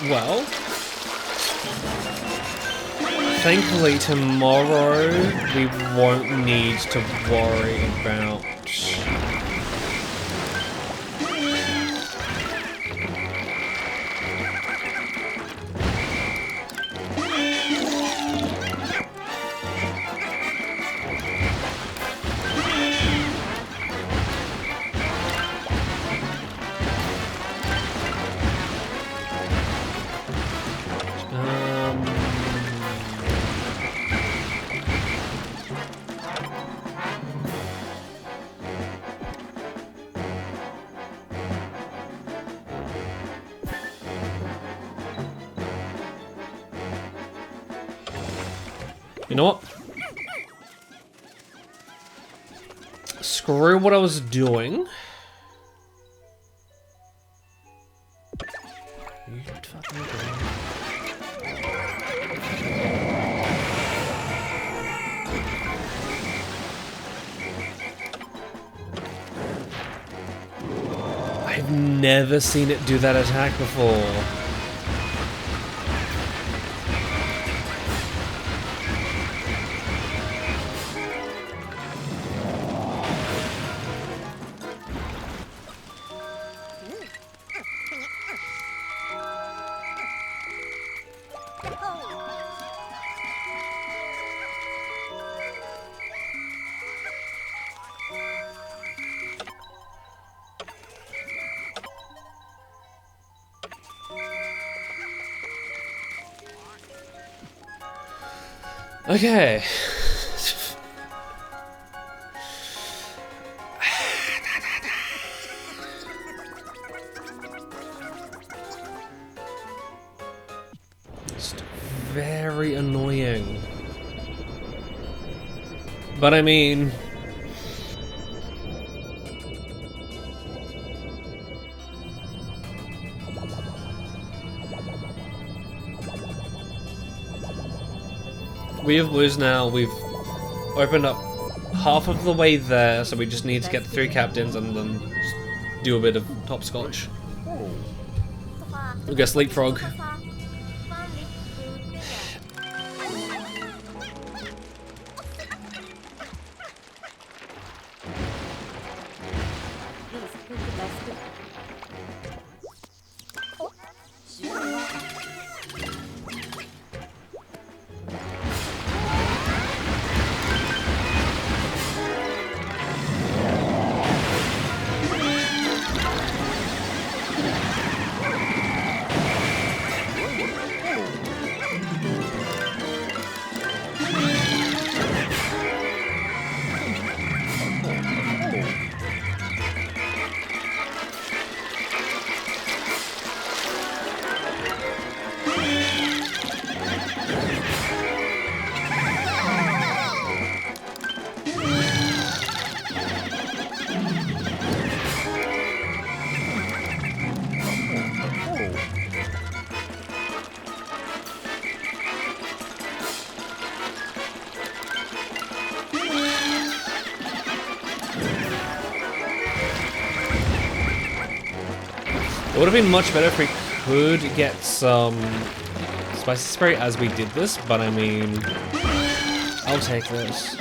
S1: well. Thankfully, tomorrow we won't need to worry about... You know what? Screw what I was doing. You fucking I've never seen it do that attack before. Okay. Just very annoying. But I mean... We have Blues now, we've opened up half of the way there, so we just need to get the 3 captains and then just do a bit of hopscotch. We'll guess leapfrog. It would have been much better if we could get some spicy spray as we did this, but I mean, I'll take this.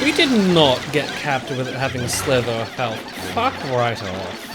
S1: We did not get capped with it having slither health. Fuck right off.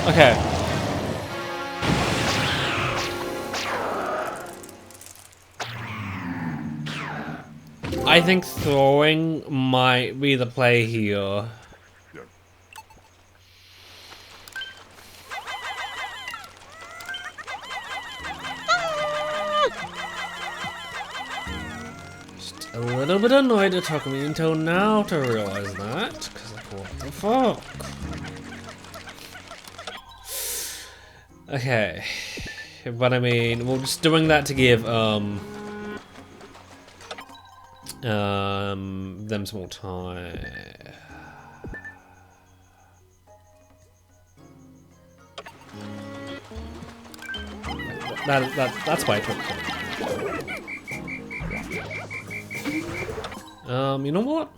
S1: Okay. I think throwing might be the play here. Just a little bit annoyed it took me until now to realize that. Because, like, what the fuck? Okay. But I mean, we're just doing that to give, them some more time. That's why I took it. You know what?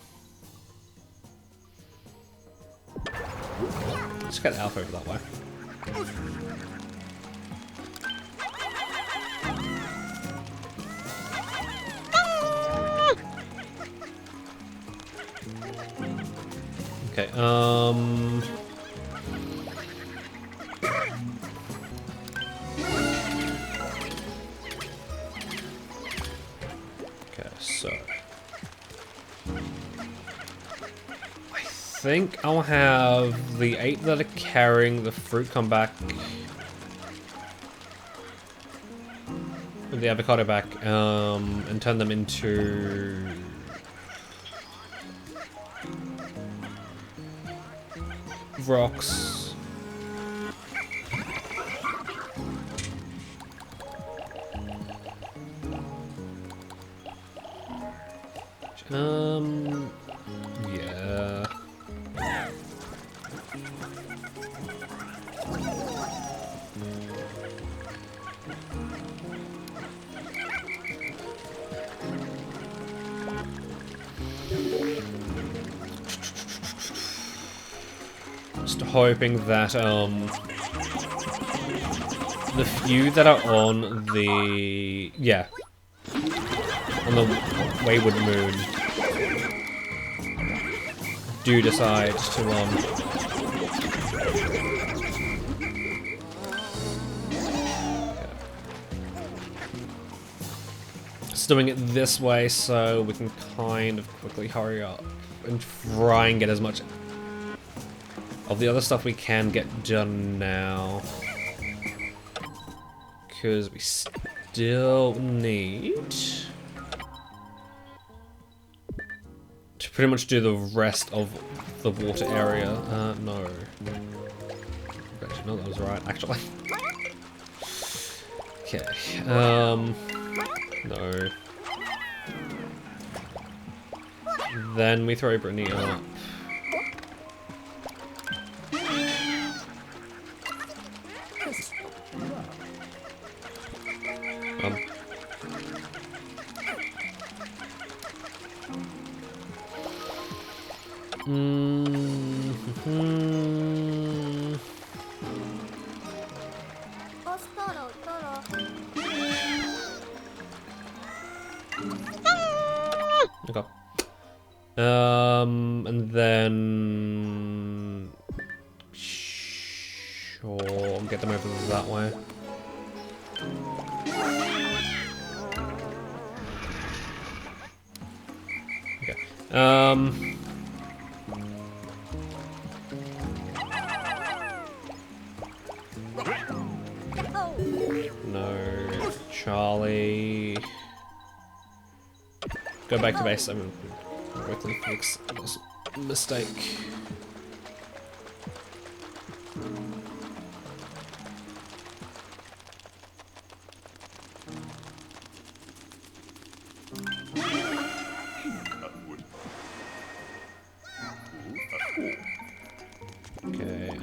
S1: Let's get Alpha over that way. Okay, okay, so I think I'll have the 8 that are carrying the fruit come back with the avocado back, and turn them into rocks. Yeah. Just hoping that the few that are on the on the Wayward Moon do decide to just doing it this way so we can kind of quickly hurry up and try and get as much of the other stuff we can get done now, because we still need to pretty much do the rest of the water area. No. Actually, no, that was right, actually. Okay, no. Then we throw Brittany up. Okay. And then sure, get them over that way. Okay. No, Charlie. Go back to base. I'm gonna quickly fix this mistake. Okay.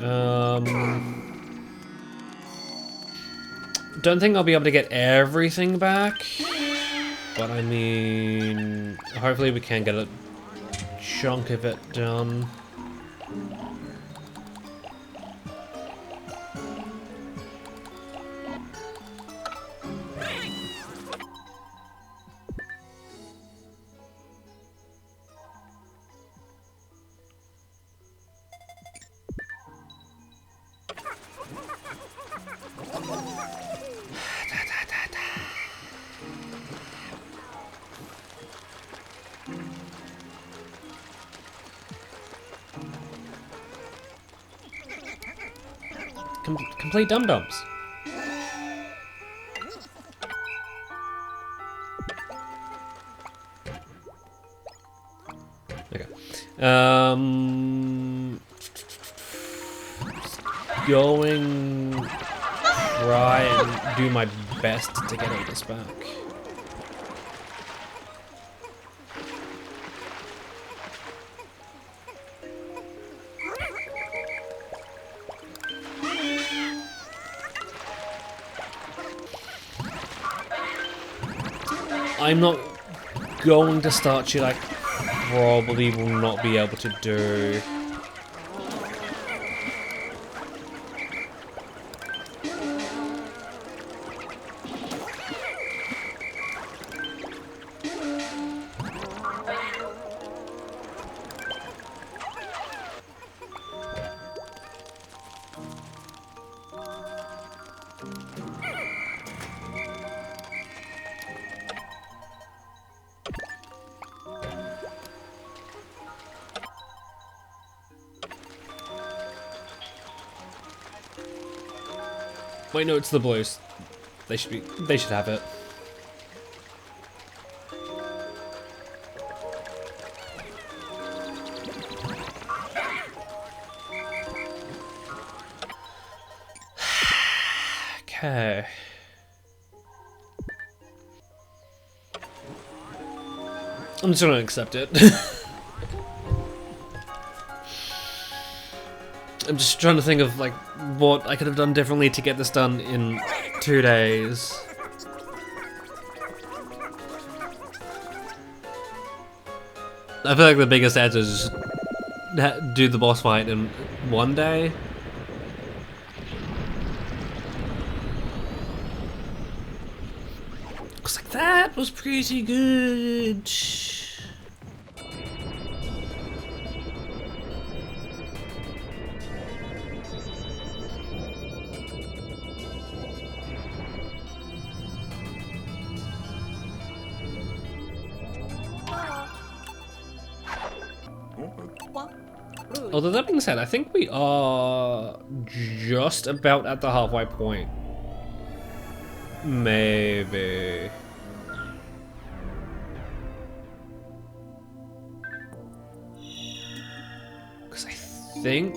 S1: Don't think I'll be able to get everything back. But I mean, hopefully we can get a chunk of it done. Complete dum-dums. Okay. Going... Try and do my best to get all this back. I'm not going to start shit I probably will not be able to do. Wait, no, it's the blues. They should have it. Okay. I'm just gonna accept it. I'm just trying to think of like what I could have done differently to get this done in 2 days. I feel like the biggest answer is just do the boss fight in 1 day. Looks like that was pretty good. Although that being said, I think we are just about at the halfway point. Maybe. Because I think...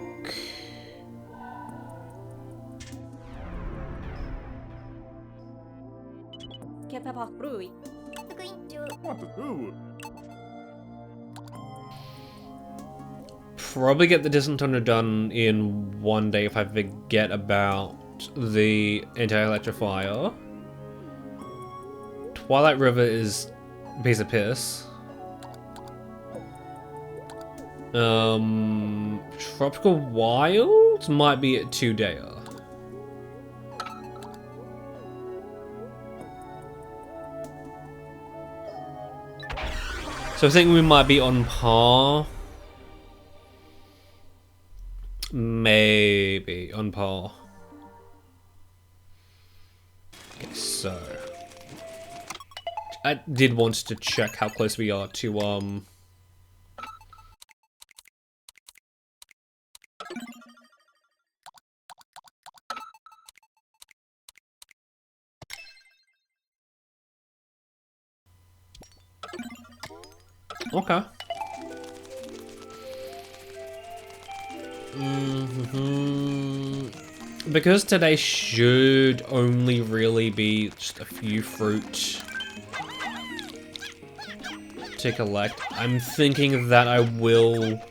S1: Probably get the distant Tundra done in 1 day if I forget about the anti-electrifier. Twilight River is a piece of piss. Tropical Wilds might be a 2-dayer. So I think we might be on par. Maybe on par. Okay, so I did want to check how close we are to okay. Because today should only really be just a few fruit to collect, I'm thinking that I will...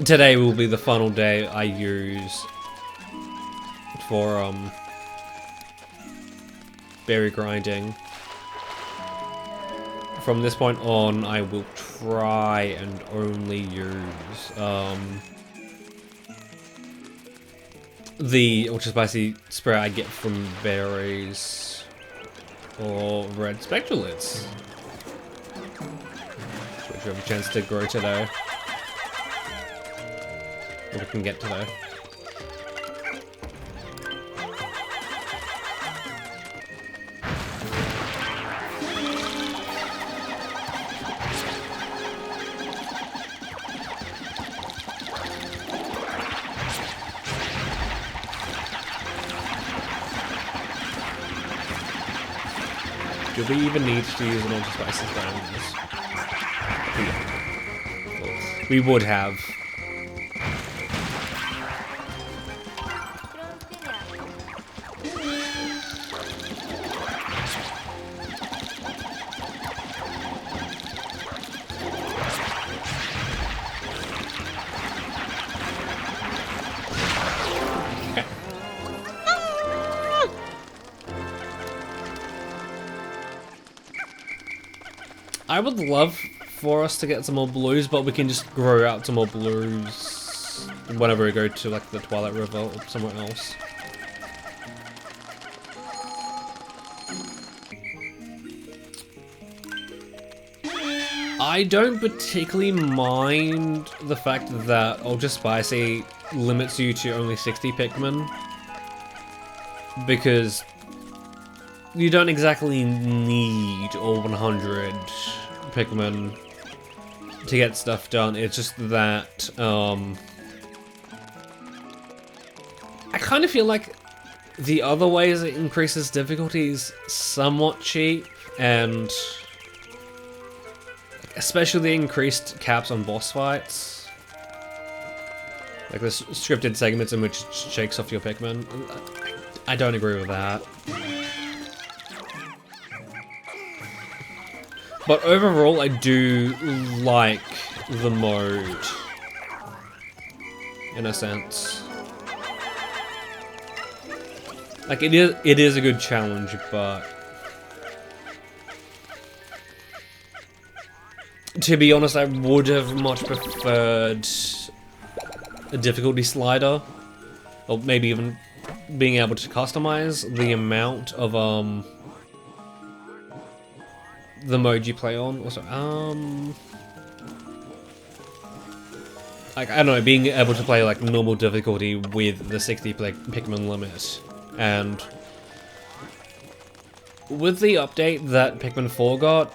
S1: Today will be the final day I use for berry grinding. From this point on, I will try and only use the ultra spicy spray I get from berries or red spectralids, which we have a chance to grow today. Or we can get today. Do we even need to use an anti-spices bones? We would have. I would love for us to get some more blues, but we can just grow out some more blues whenever we go to like the Twilight River or somewhere else. I don't particularly mind the fact that Ultra Spicy limits you to only 60 Pikmin, because you don't exactly need all 100 Pikmin to get stuff done. It's just that I kind of feel like the other ways it increases difficulty is somewhat cheap, and especially the increased caps on boss fights, like the scripted segments in which it shakes off your Pikmin. I don't agree with that. But overall, I do like the mode, in a sense. Like, it is a good challenge, but to be honest, I would have much preferred a difficulty slider, or maybe even being able to customize the amount of the mode you play on. Also, like, I don't know, being able to play like normal difficulty with the 60 Pikmin limit, and with the update that Pikmin 4 got,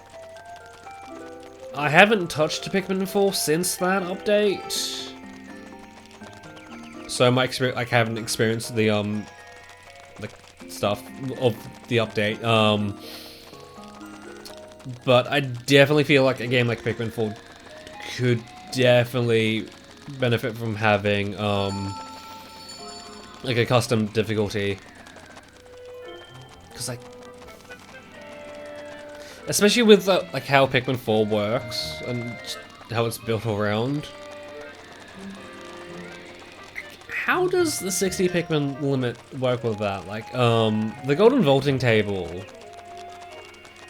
S1: I haven't touched Pikmin 4 since that update, so my experience, like, I haven't experienced the like stuff of the update. But I definitely feel like a game like Pikmin 4 could definitely benefit from having like a custom difficulty, because like, especially with like how Pikmin 4 works and how it's built around. How does the 60 Pikmin limit work with that? Like, the golden vaulting table,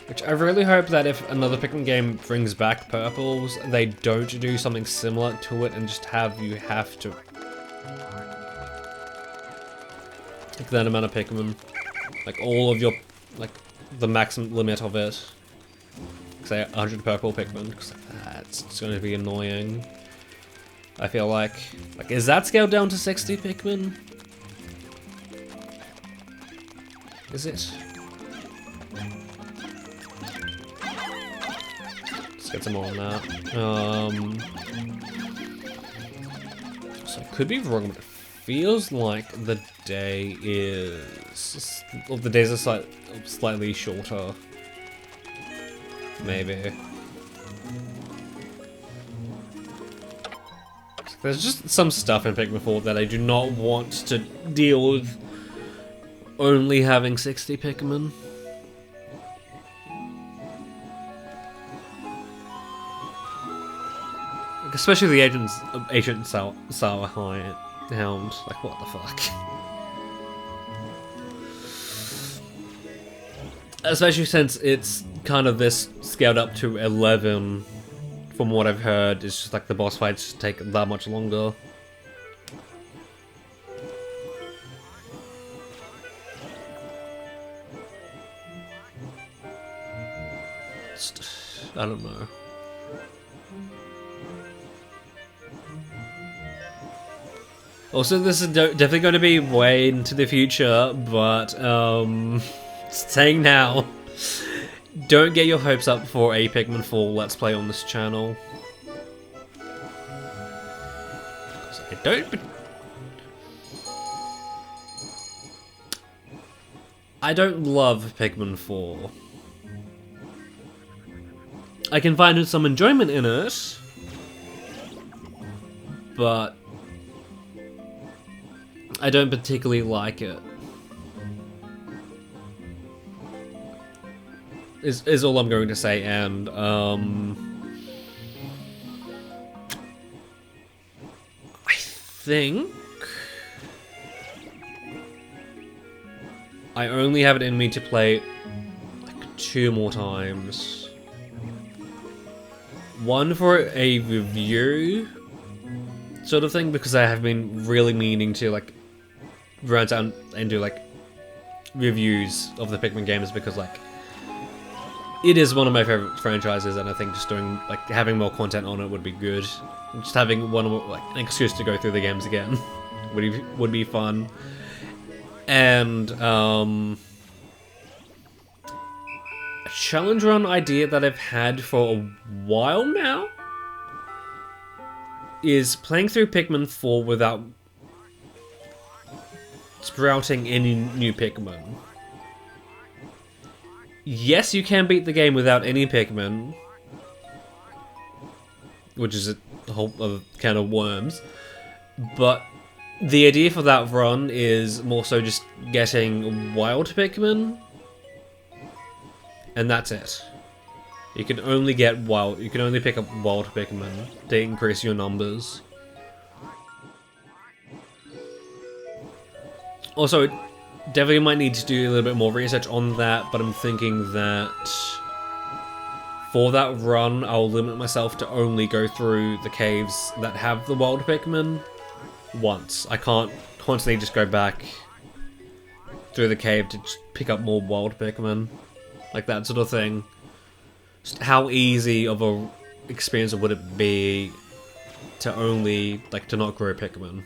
S1: which I really hope that if another Pikmin game brings back purples, they don't do something similar to it and just have you have to like that amount of Pikmin, like all of your, like the maximum limit of it, say 100 purple Pikmin, because that's going to be annoying. I feel like is that scaled down to 60 Pikmin? Is it? Let's get some more on that. So I could be wrong, but it feels like the day is, or the days are slightly shorter. Maybe. There's just some stuff in Pikmin 4 that I do not want to deal with only having 60 Pikmin. Like, especially the ancient sour hound. Like, what the fuck? Especially since it's kind of this scaled up to 11. From what I've heard, it's just like the boss fights take that much longer. I don't know. Also, this is definitely going to be way into the future, but saying now, don't get your hopes up for a Pikmin 4 Let's Play on this channel. I don't love Pikmin 4. I can find some enjoyment in it, but I don't particularly like it. Is all I'm going to say, and I think I only have it in me to play like 2 more times. One for a review sort of thing, because I have been really meaning to like run down and do like reviews of the Pikmin games, because like it is one of my favorite franchises, and I think just doing like having more content on it would be good. Just having one like an excuse to go through the games again would be fun. And a challenge run idea that I've had for a while now is playing through Pikmin 4 without sprouting any new Pikmin. Yes, you can beat the game without any Pikmin, which is a whole other can of worms, but the idea for that run is more so just getting wild Pikmin, and that's it. You can only pick up wild Pikmin to increase your numbers. Also, definitely might need to do a little bit more research on that, but I'm thinking that for that run, I'll limit myself to only go through the caves that have the wild Pikmin once. I can't constantly just go back through the cave to just pick up more wild Pikmin. Like that sort of thing. Just how easy of a experience would it be to only, like, to not grow Pikmin?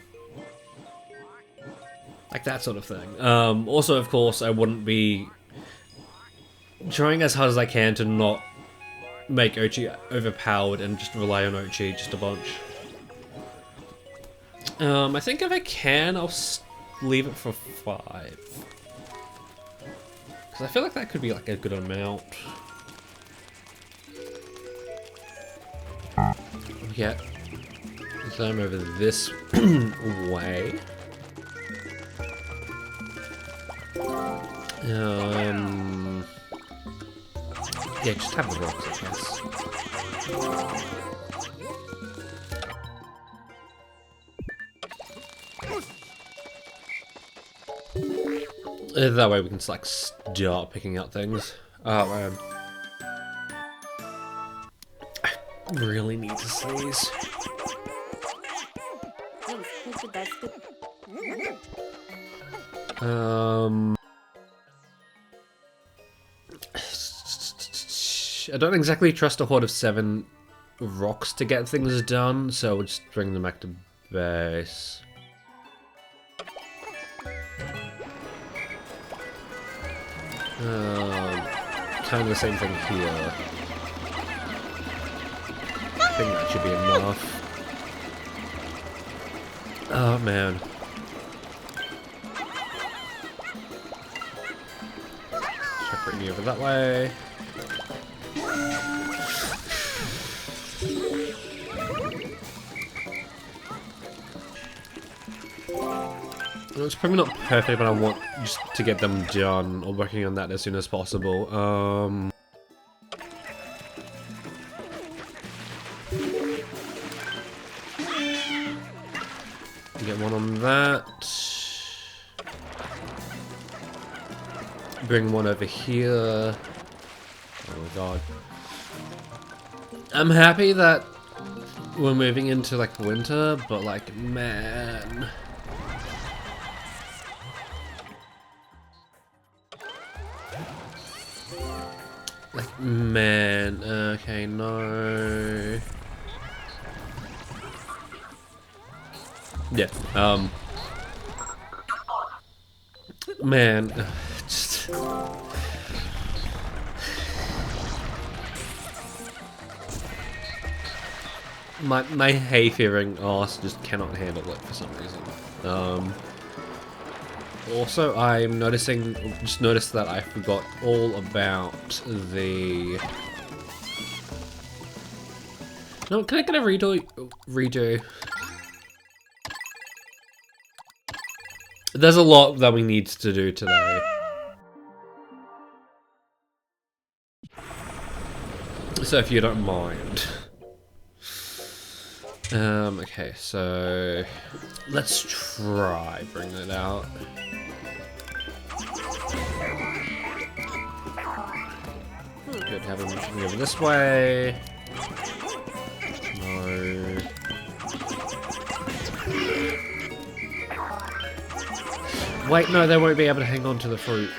S1: Like that sort of thing. Also, of course, I wouldn't be trying as hard as I can to not make Ochi overpowered and just rely on Ochi just a bunch. I think if I can, I'll leave it for 5. Because I feel like that could be like a good amount. Yeah. So I'm over this way. Yeah, just have the rocks, I guess. That way we can just, like, start picking out things. Oh man. I really need to sneeze. I don't exactly trust a horde of 7 rocks to get things done, so we'll just bring them back to base. Kind of the same thing here. I think that should be enough. Oh man. Should bring me over that way. It's probably not perfect, but I want just to get them done, or working on that as soon as possible. Get one on that. Bring one over here. Oh my god. I'm happy that we're moving into like winter, but like, man. Like, man, okay, no. Yeah, man, just... My hay fearing arse just cannot handle it for some reason. Also, I'm just noticed that I forgot all about the No, can I get a redo? There's a lot that we need to do today. So if you don't mind. Okay, so let's try bring it out. Good, have him move this way. No. Wait, no, they won't be able to hang on to the fruit.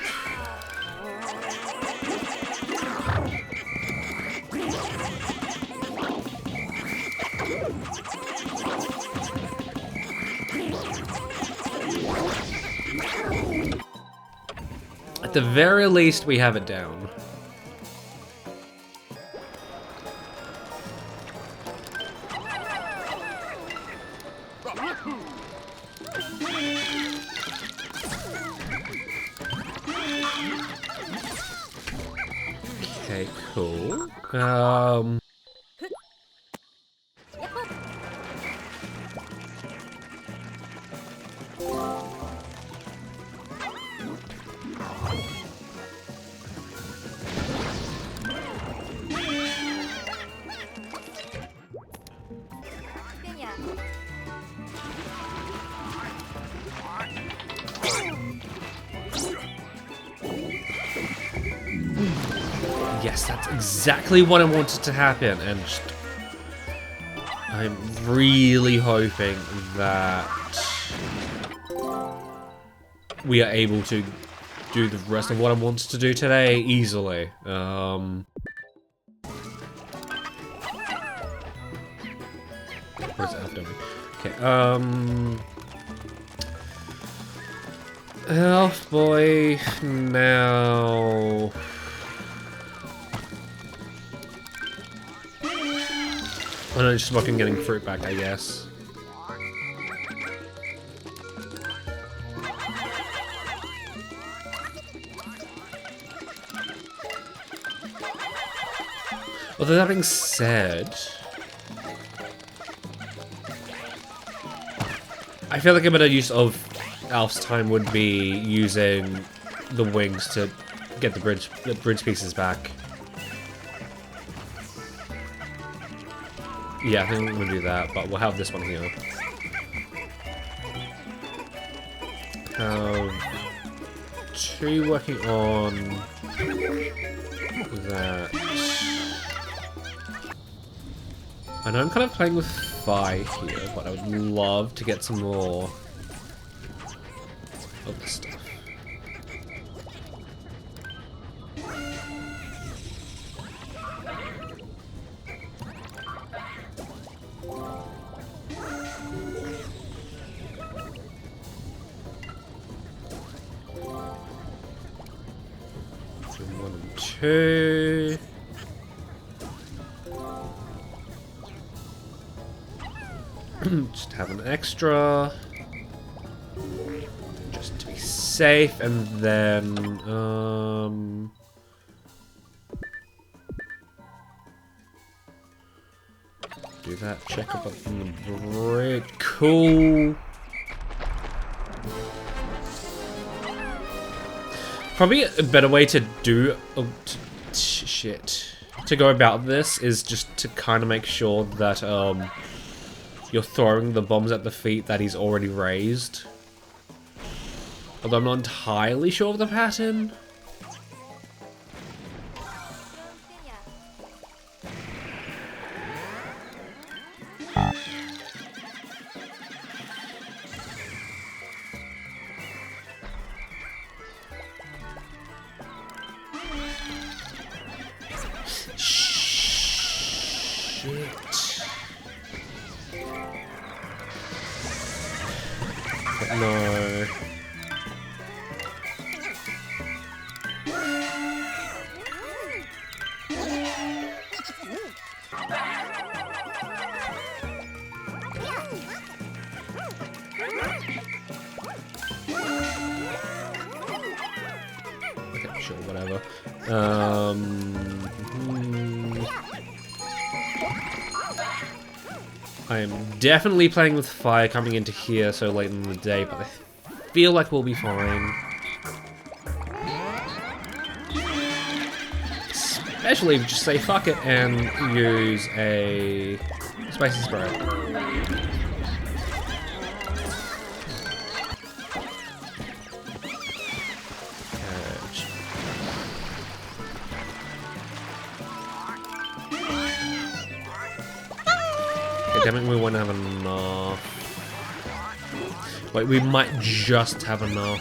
S1: At the very least, we have it down. Okay, cool. Yes, that's exactly what I wanted to happen, and just, I'm really hoping that we are able to do the rest of what I wanted to do today easily. Where's it after me? Okay, Elf boy, now... Oh no, just fucking getting fruit back, I guess. Although that being said... I feel like a better use of Alf's time would be using the wings to get the bridge pieces back. Yeah, I think we'll do that, but we'll have this one here. Two working on that. I know I'm kind of playing with 5 here, but I would love to get some more of this stuff. So 1 and 2. Just have an extra, just to be safe, and then do that. Check up on the bridge. Cool. Probably a better way to do to go about this is just to kind of make sure that you're throwing the bombs at the feet that he's already raised. Although I'm not entirely sure of the pattern. No. Okay, sure, whatever. I am definitely playing with fire coming into here so late in the day, but I feel like we'll be fine. Especially if you just say fuck it and use a spicy spray. Damn it, we won't have enough. Wait, we might just have enough.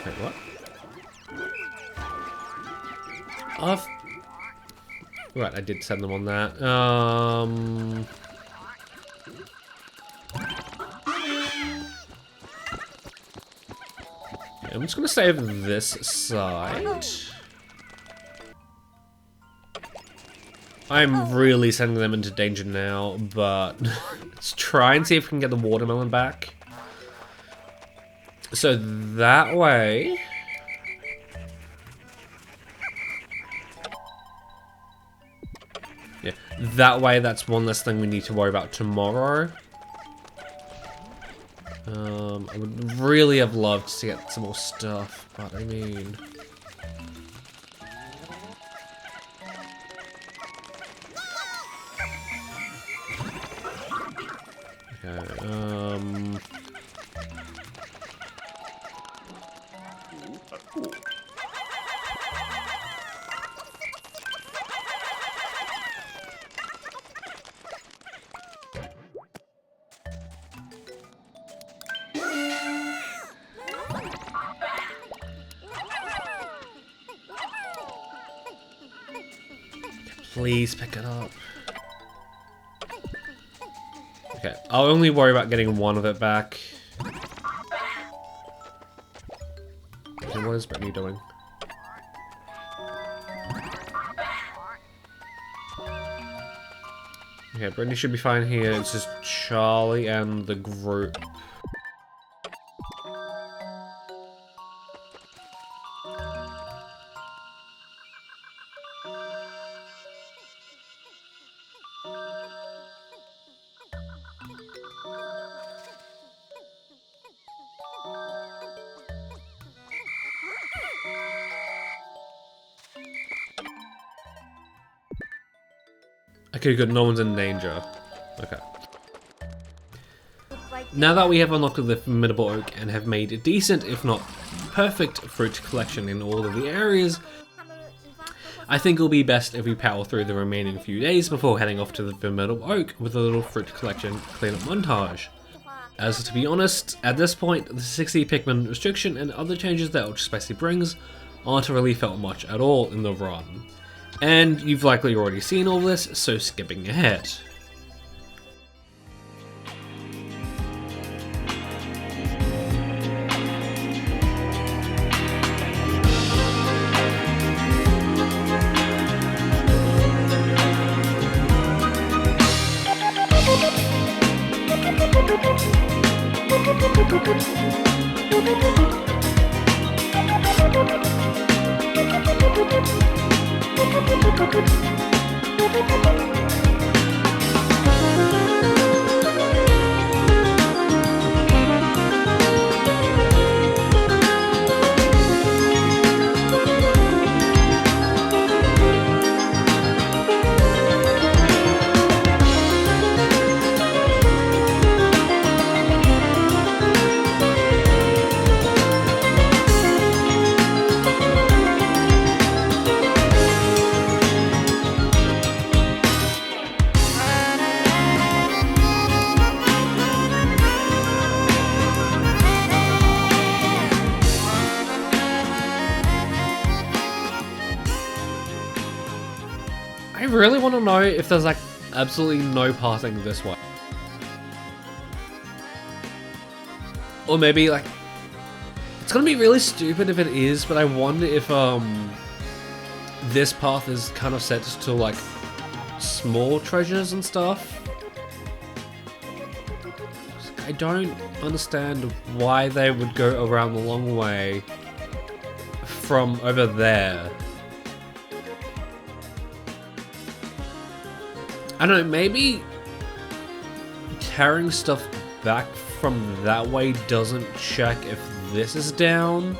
S1: Wait, what? Right, I did send them on that. I'm just gonna save this side. I'm really sending them into danger now, but let's try and see if we can get the watermelon back. So that way... yeah, that way that's one less thing we need to worry about tomorrow. I would really have loved to get some more stuff, but I mean... okay, please pick it up. Okay, I'll only worry about getting one of it back. Okay, what is Brittany doing? Okay, Brittany should be fine here. It's just Charlie and the group. Okay, good, no one's in danger. Okay. Now that we have unlocked the Formidable Oak and have made a decent, if not perfect, fruit collection in all of the areas, I think it'll be best if we power through the remaining few days before heading off to the Formidable Oak with a little fruit collection cleanup montage. As to be honest, at this point, the 60 Pikmin restriction and other changes that Ultra Spicy brings aren't really felt much at all in the run. And you've likely already seen all this, so skipping ahead. I really want to know if there's like absolutely no pathing this way. Or maybe like, it's gonna be really stupid if it is, but I wonder if this path is kind of set to like small treasures and stuff. I don't understand why they would go around the long way from over there. I don't know, maybe carrying stuff back from that way doesn't check if this is down?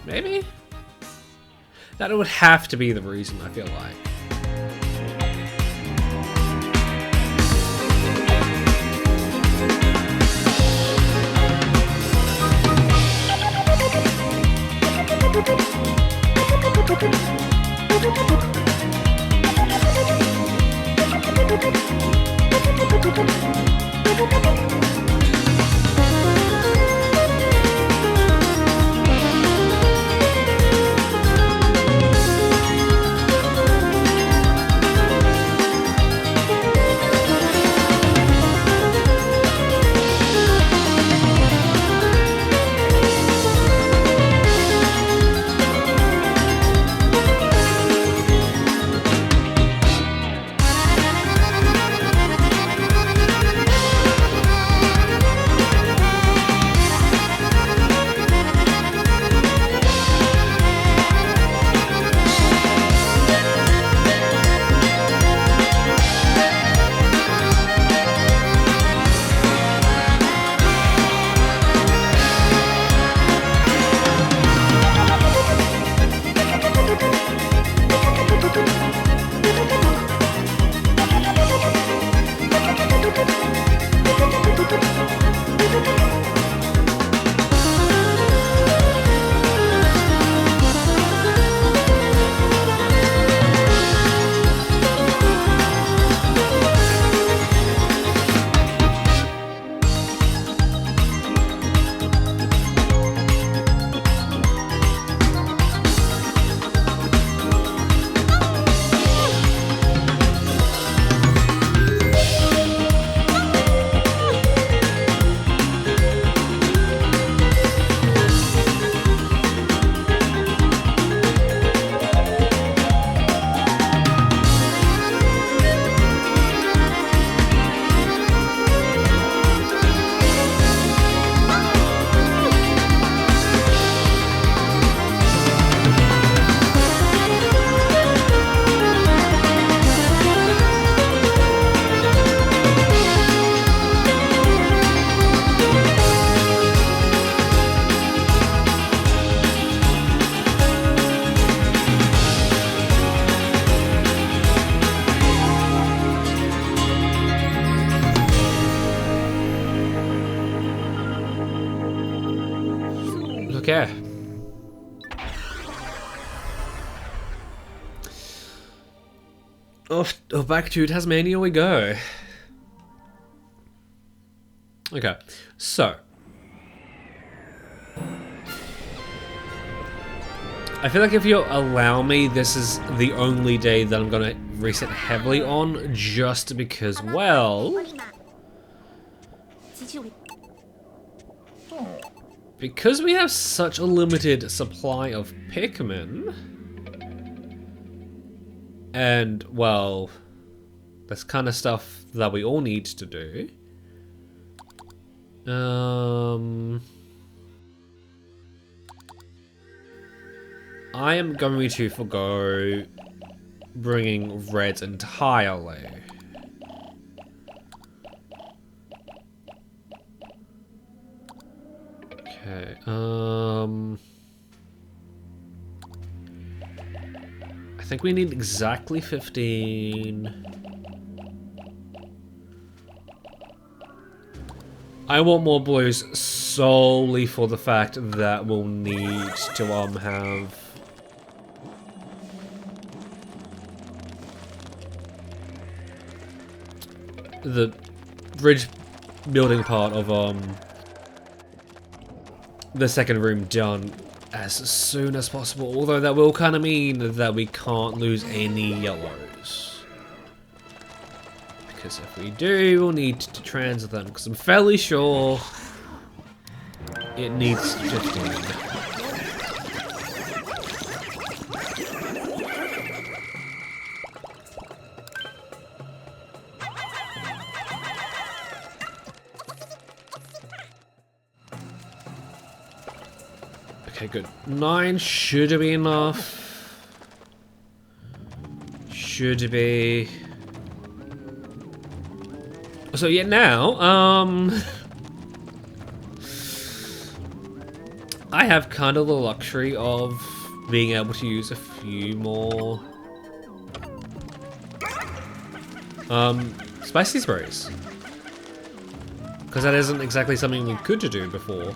S1: Maybe? That would have to be the reason, I feel like. Okay. Oh, back to Tasmania we go. Okay, so I feel like if you allow me, this is the only day that I'm gonna reset heavily on, just because, well, because we have such a limited supply of Pikmin, and, well, that's kind of stuff that we all need to do. I am going to forgo bringing reds entirely. Okay, I think we need exactly 15. I want more blues solely for the fact that we'll need to have the bridge building part of the second room done as soon as possible, although that will kind of mean that we can't lose any yellows, because if we do, we'll need to transit them, because I'm fairly sure it needs 15. Okay, good. 9 should be enough. Should be. So yeah, now, I have kind of the luxury of being able to use a few more spicy sprays, because that isn't exactly something we could do before.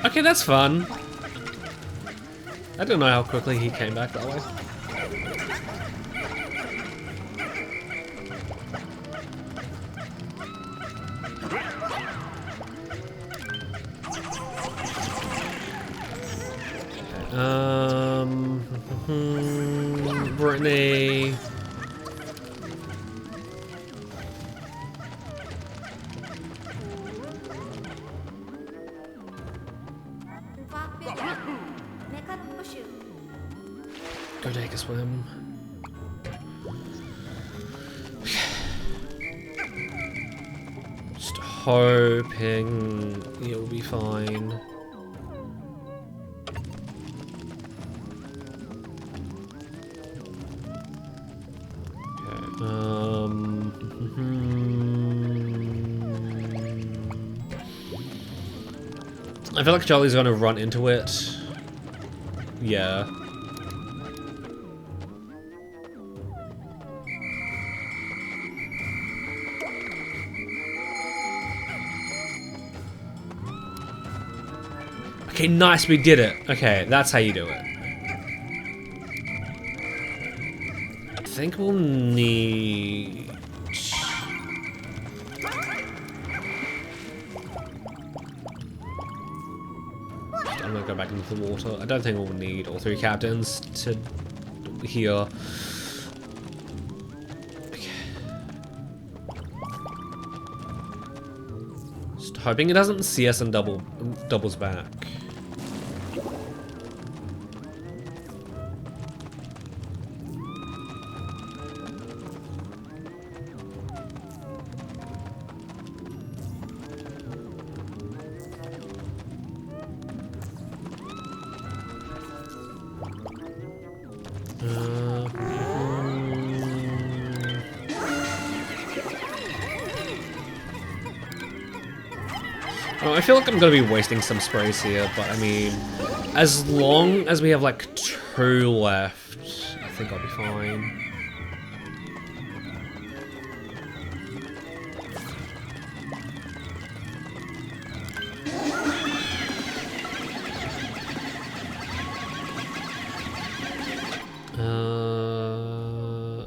S1: Okay, that's fun. I don't know how quickly he came back that way. Brittany. Go take a swim. Just hoping it'll be fine. I feel like Charlie's gonna run into it. Yeah. Okay, nice, we did it. Okay, that's how you do it. I think we'll need... I'm gonna go back into the water. I don't think we'll need all 3 captains to here. Just hoping it doesn't see us and doubles back. Oh, I feel like I'm gonna be wasting some sprays here, but I mean, as long as we have like 2 left, I think I'll be fine.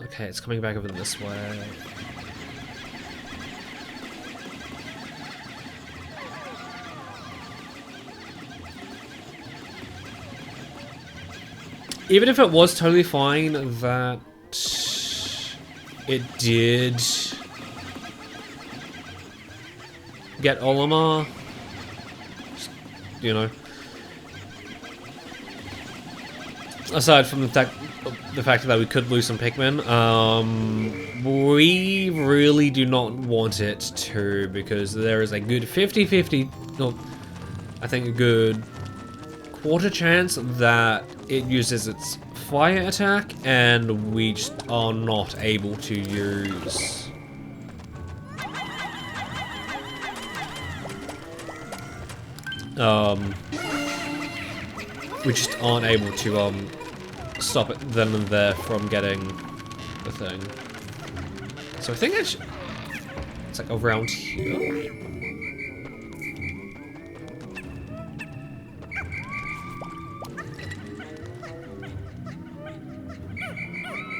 S1: Okay, it's coming back over this way. Even if it was totally fine that it did get Olimar, you know, aside from the fact that we could lose some Pikmin, we really do not want it to, because there is a good 50-50, no, I think a good quarter chance that it uses its fire attack, and we just are not able to use we just aren't able to stop it then and there from getting the thing. So I think it's like around here.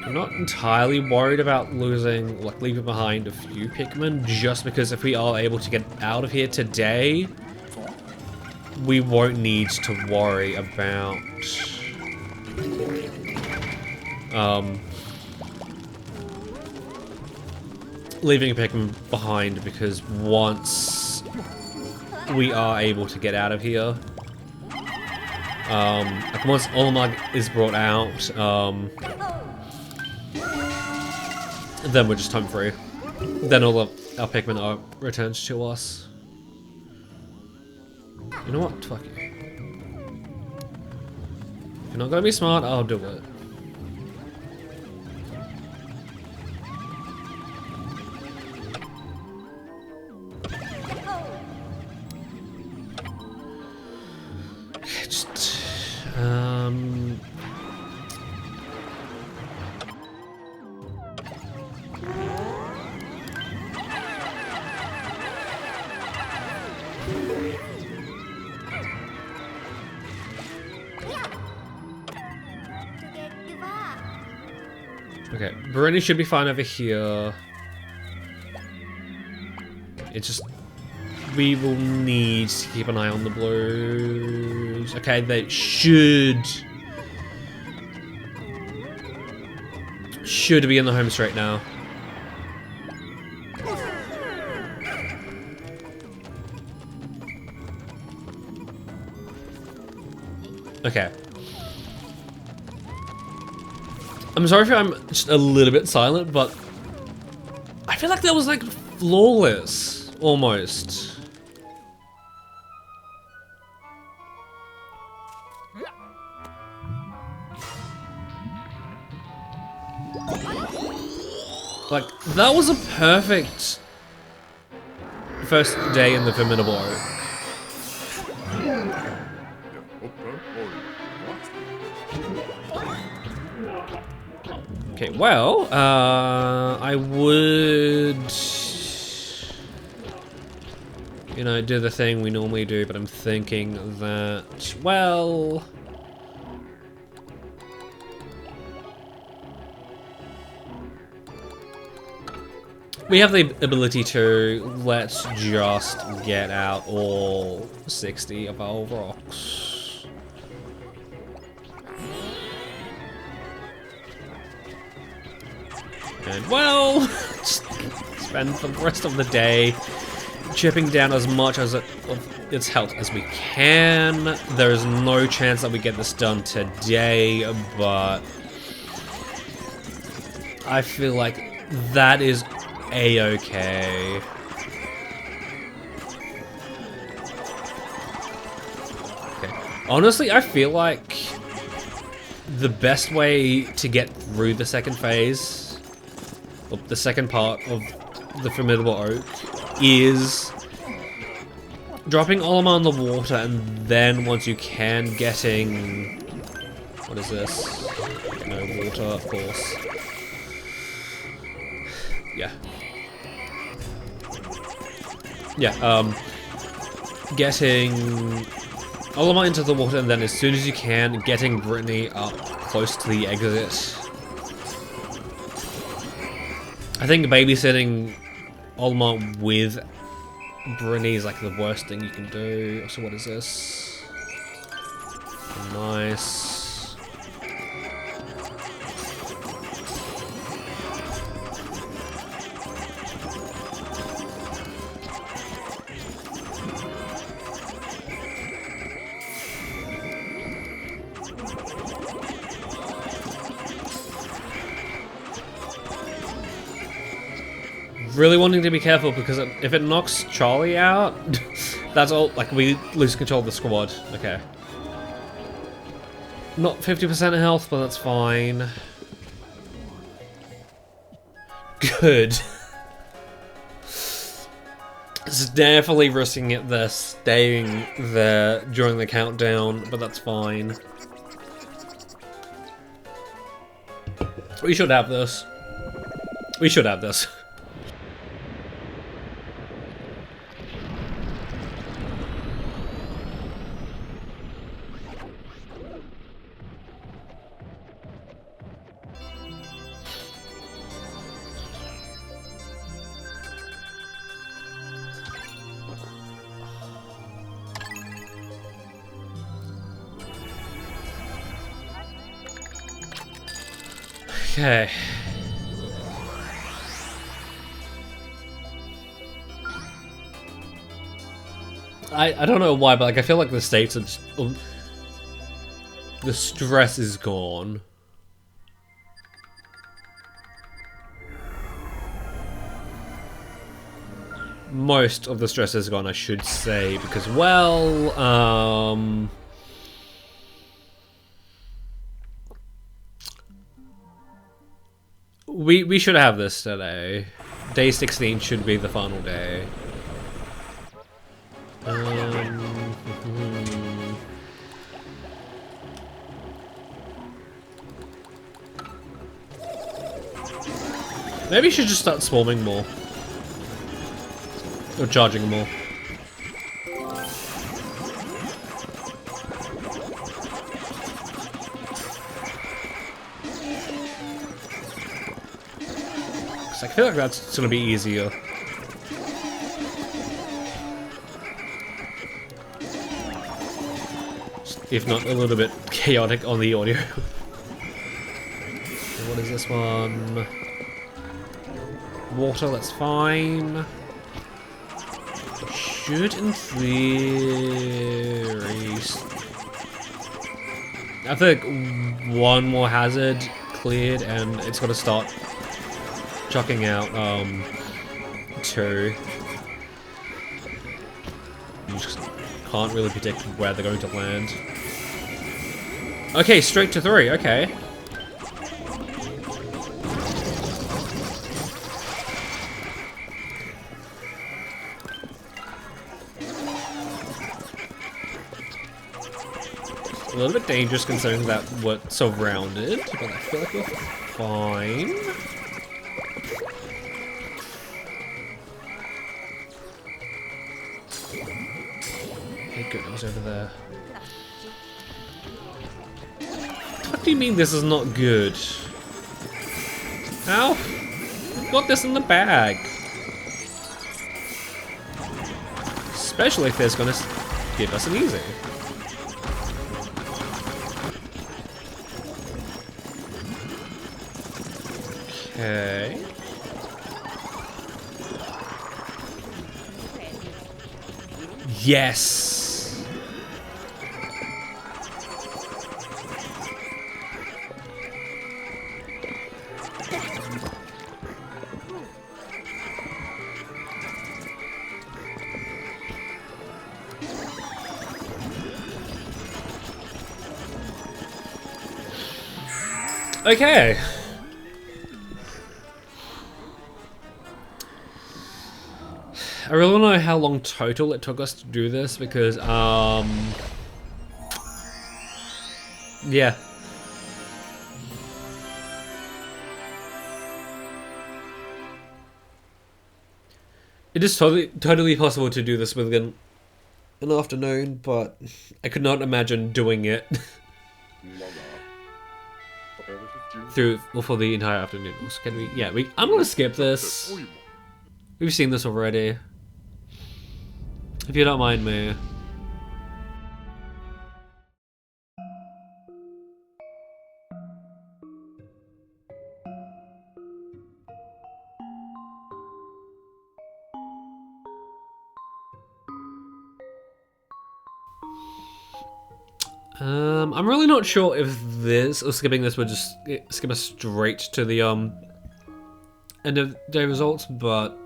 S1: I'm not entirely worried about losing, like leaving behind a few Pikmin, just because if we are able to get out of here today, we won't need to worry about leaving a Pikmin behind, because once we are able to get out of here. Like once Olimar is brought out, then we're just time free. Then all of our Pikmin are returned to us. You know what? Fuck you. If you're not gonna be smart, I'll do it. Just, okay, Brittany should be fine over here. It's just we will need to keep an eye on the blues. Okay, they should be in the home straight now. Okay. I'm sorry if I'm just a little bit silent, but I feel like that was like flawless, almost. Like, that was a perfect first day in the Formidable Oak. Okay, well, I would, you know, do the thing we normally do, but I'm thinking that, well, we have the ability to let's just get out all 60 of our rocks. And well, just spend the rest of the day chipping down as much as of its health as we can. There is no chance that we get this done today, but I feel like that is a-okay. Okay. Honestly, I feel like the best way to get through the second phase, or the second part of the Formidable Oak, is dropping Olimar in the water, and then once you can, getting... What is this? No water, of course. Yeah. Yeah, getting Olimar into the water, and then as soon as you can, getting Brittany up close to the exit. I think babysitting Olimar with Brittany is like the worst thing you can do. So what is this? Nice. Really wanting to be careful because if it knocks Charlie out, that's all, like, we lose control of the squad. Okay. Not 50% health, but that's fine. Good. It's definitely risking it there, staying there during the countdown, but that's fine. We should have this. We should have this. Okay. I don't know why, but like I feel like the stakes are just, the stress is gone. Most of the stress is gone, I should say, because, well, we should have this today. Day 16 should be the final day. Maybe you should just start swarming more. Or charging more. I feel like that's gonna be easier. If not a little bit chaotic on the audio. What is this one? Water, that's fine. Should, in theory... I think one more hazard cleared and it's got to start chucking out, 2. You just can't really predict where they're going to land. Okay, straight to 3, okay. A little bit dangerous considering that we're surrounded, but I feel like we're fine. Thank goodness over there. What do you mean this is not good? How? We've got this in the bag. Especially if there's gonna give us an easy. Okay. Yes. Okay. I really don't know how long total it took us to do this because, yeah. It is totally possible to do this within an afternoon, but I could not imagine doing it for the entire afternoon. Can we? Yeah, I'm gonna skip this. We've seen this already. If you don't mind me. I'm really not sure if this or skipping this would just skip us straight to the end of day results, but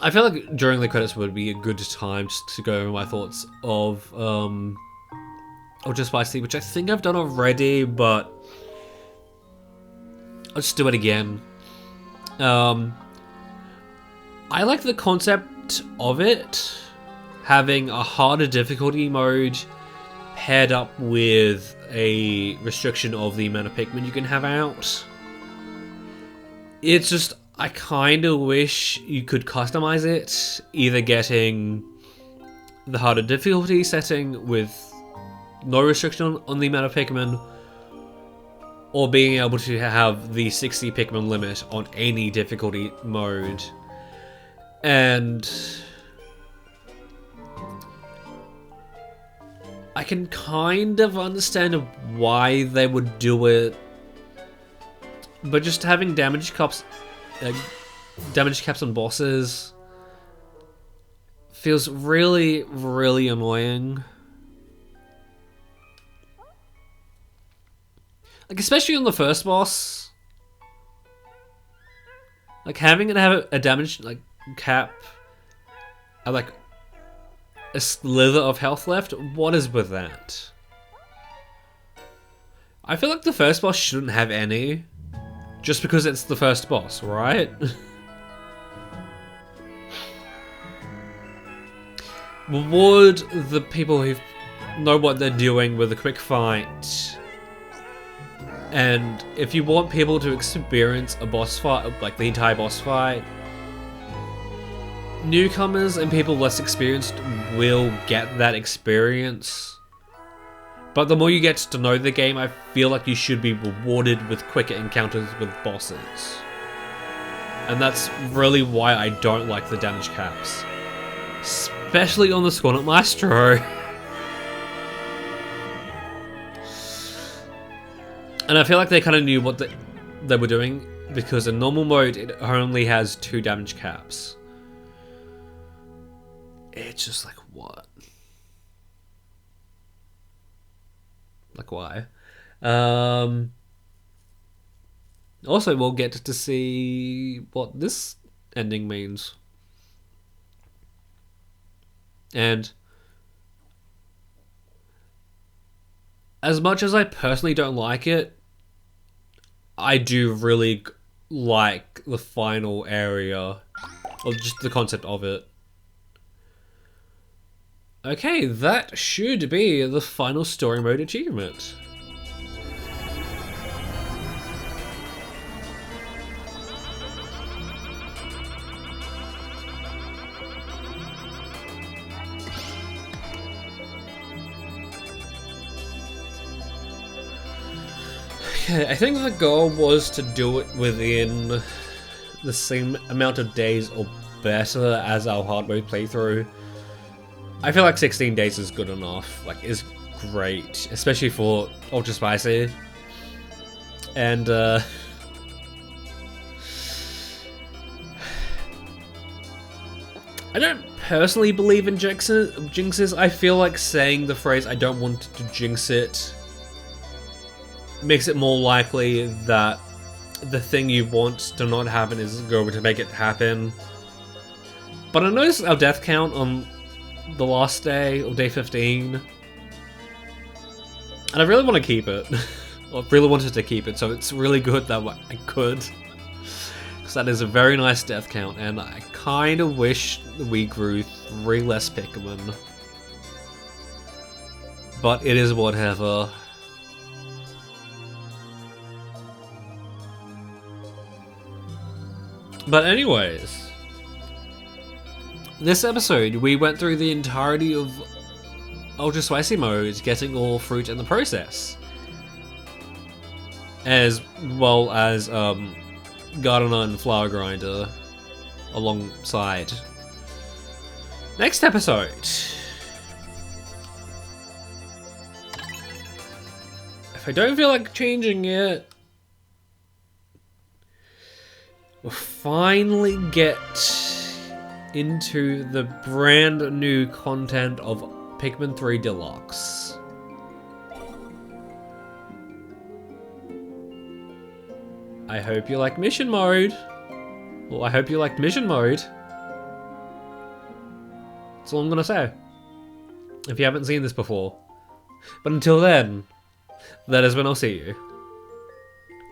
S1: I feel like during the credits would be a good time just to go over my thoughts of Ultra Spicy, which I think I've done already, but I'll just do it again. I like the concept of it having a harder difficulty mode paired up with a restriction of the amount of Pikmin you can have out. It's just, I kind of wish you could customize it, either getting the harder difficulty setting with no restriction on the amount of Pikmin, or being able to have the 60 Pikmin limit on any difficulty mode. And I can kind of understand why they would do it, but just having damage caps on bosses feels really, really annoying. Like, especially on the first boss. Like, having it have a damage, like, cap and, like, a slither of health left? What is with that? I feel like the first boss shouldn't have any. Just because it's the first boss, right? Would the people who know what they're doing with a quick fight, and if you want people to experience a boss fight, like the entire boss fight, newcomers and people less experienced will get that experience. But the more you get to know the game, I feel like you should be rewarded with quicker encounters with bosses. And that's really why I don't like the damage caps. Especially on the Scornet Maestro. And I feel like they kind of knew what they were doing, because in normal mode it only has 2 damage caps. It's just like, what? Like, why? Also, we'll get to see what this ending means. And as much as I personally don't like it, I do really like the final area, or just the concept of it. Okay, that should be the final story mode achievement. Okay, I think the goal was to do it within the same amount of days or better as our hard mode playthrough. I feel like 16 days is good enough, like, is great, especially for Ultra Spicy. And, I don't personally believe in jinxes. I feel like saying the phrase, I don't want to jinx it, makes it more likely that the thing you want to not happen is going to make it happen. But I noticed our death count on the last day, or day 15, and I really want to keep it. I really wanted to keep it, so it's really good that I could, because that is a very nice death count, and I kind of wish we grew 3 less Pikmin, but it is whatever. But anyways, this episode, we went through the entirety of Ultra Spicy mode, getting all fruit in the process. As well as Gardener and Flower Grinder alongside. Next episode. If I don't feel like changing it, we'll finally get into the brand new content of Pikmin 3 Deluxe. I hope you like mission mode. Well, I hope you liked mission mode. That's all I'm gonna say. If you haven't seen this before. But until then, that is when I'll see you.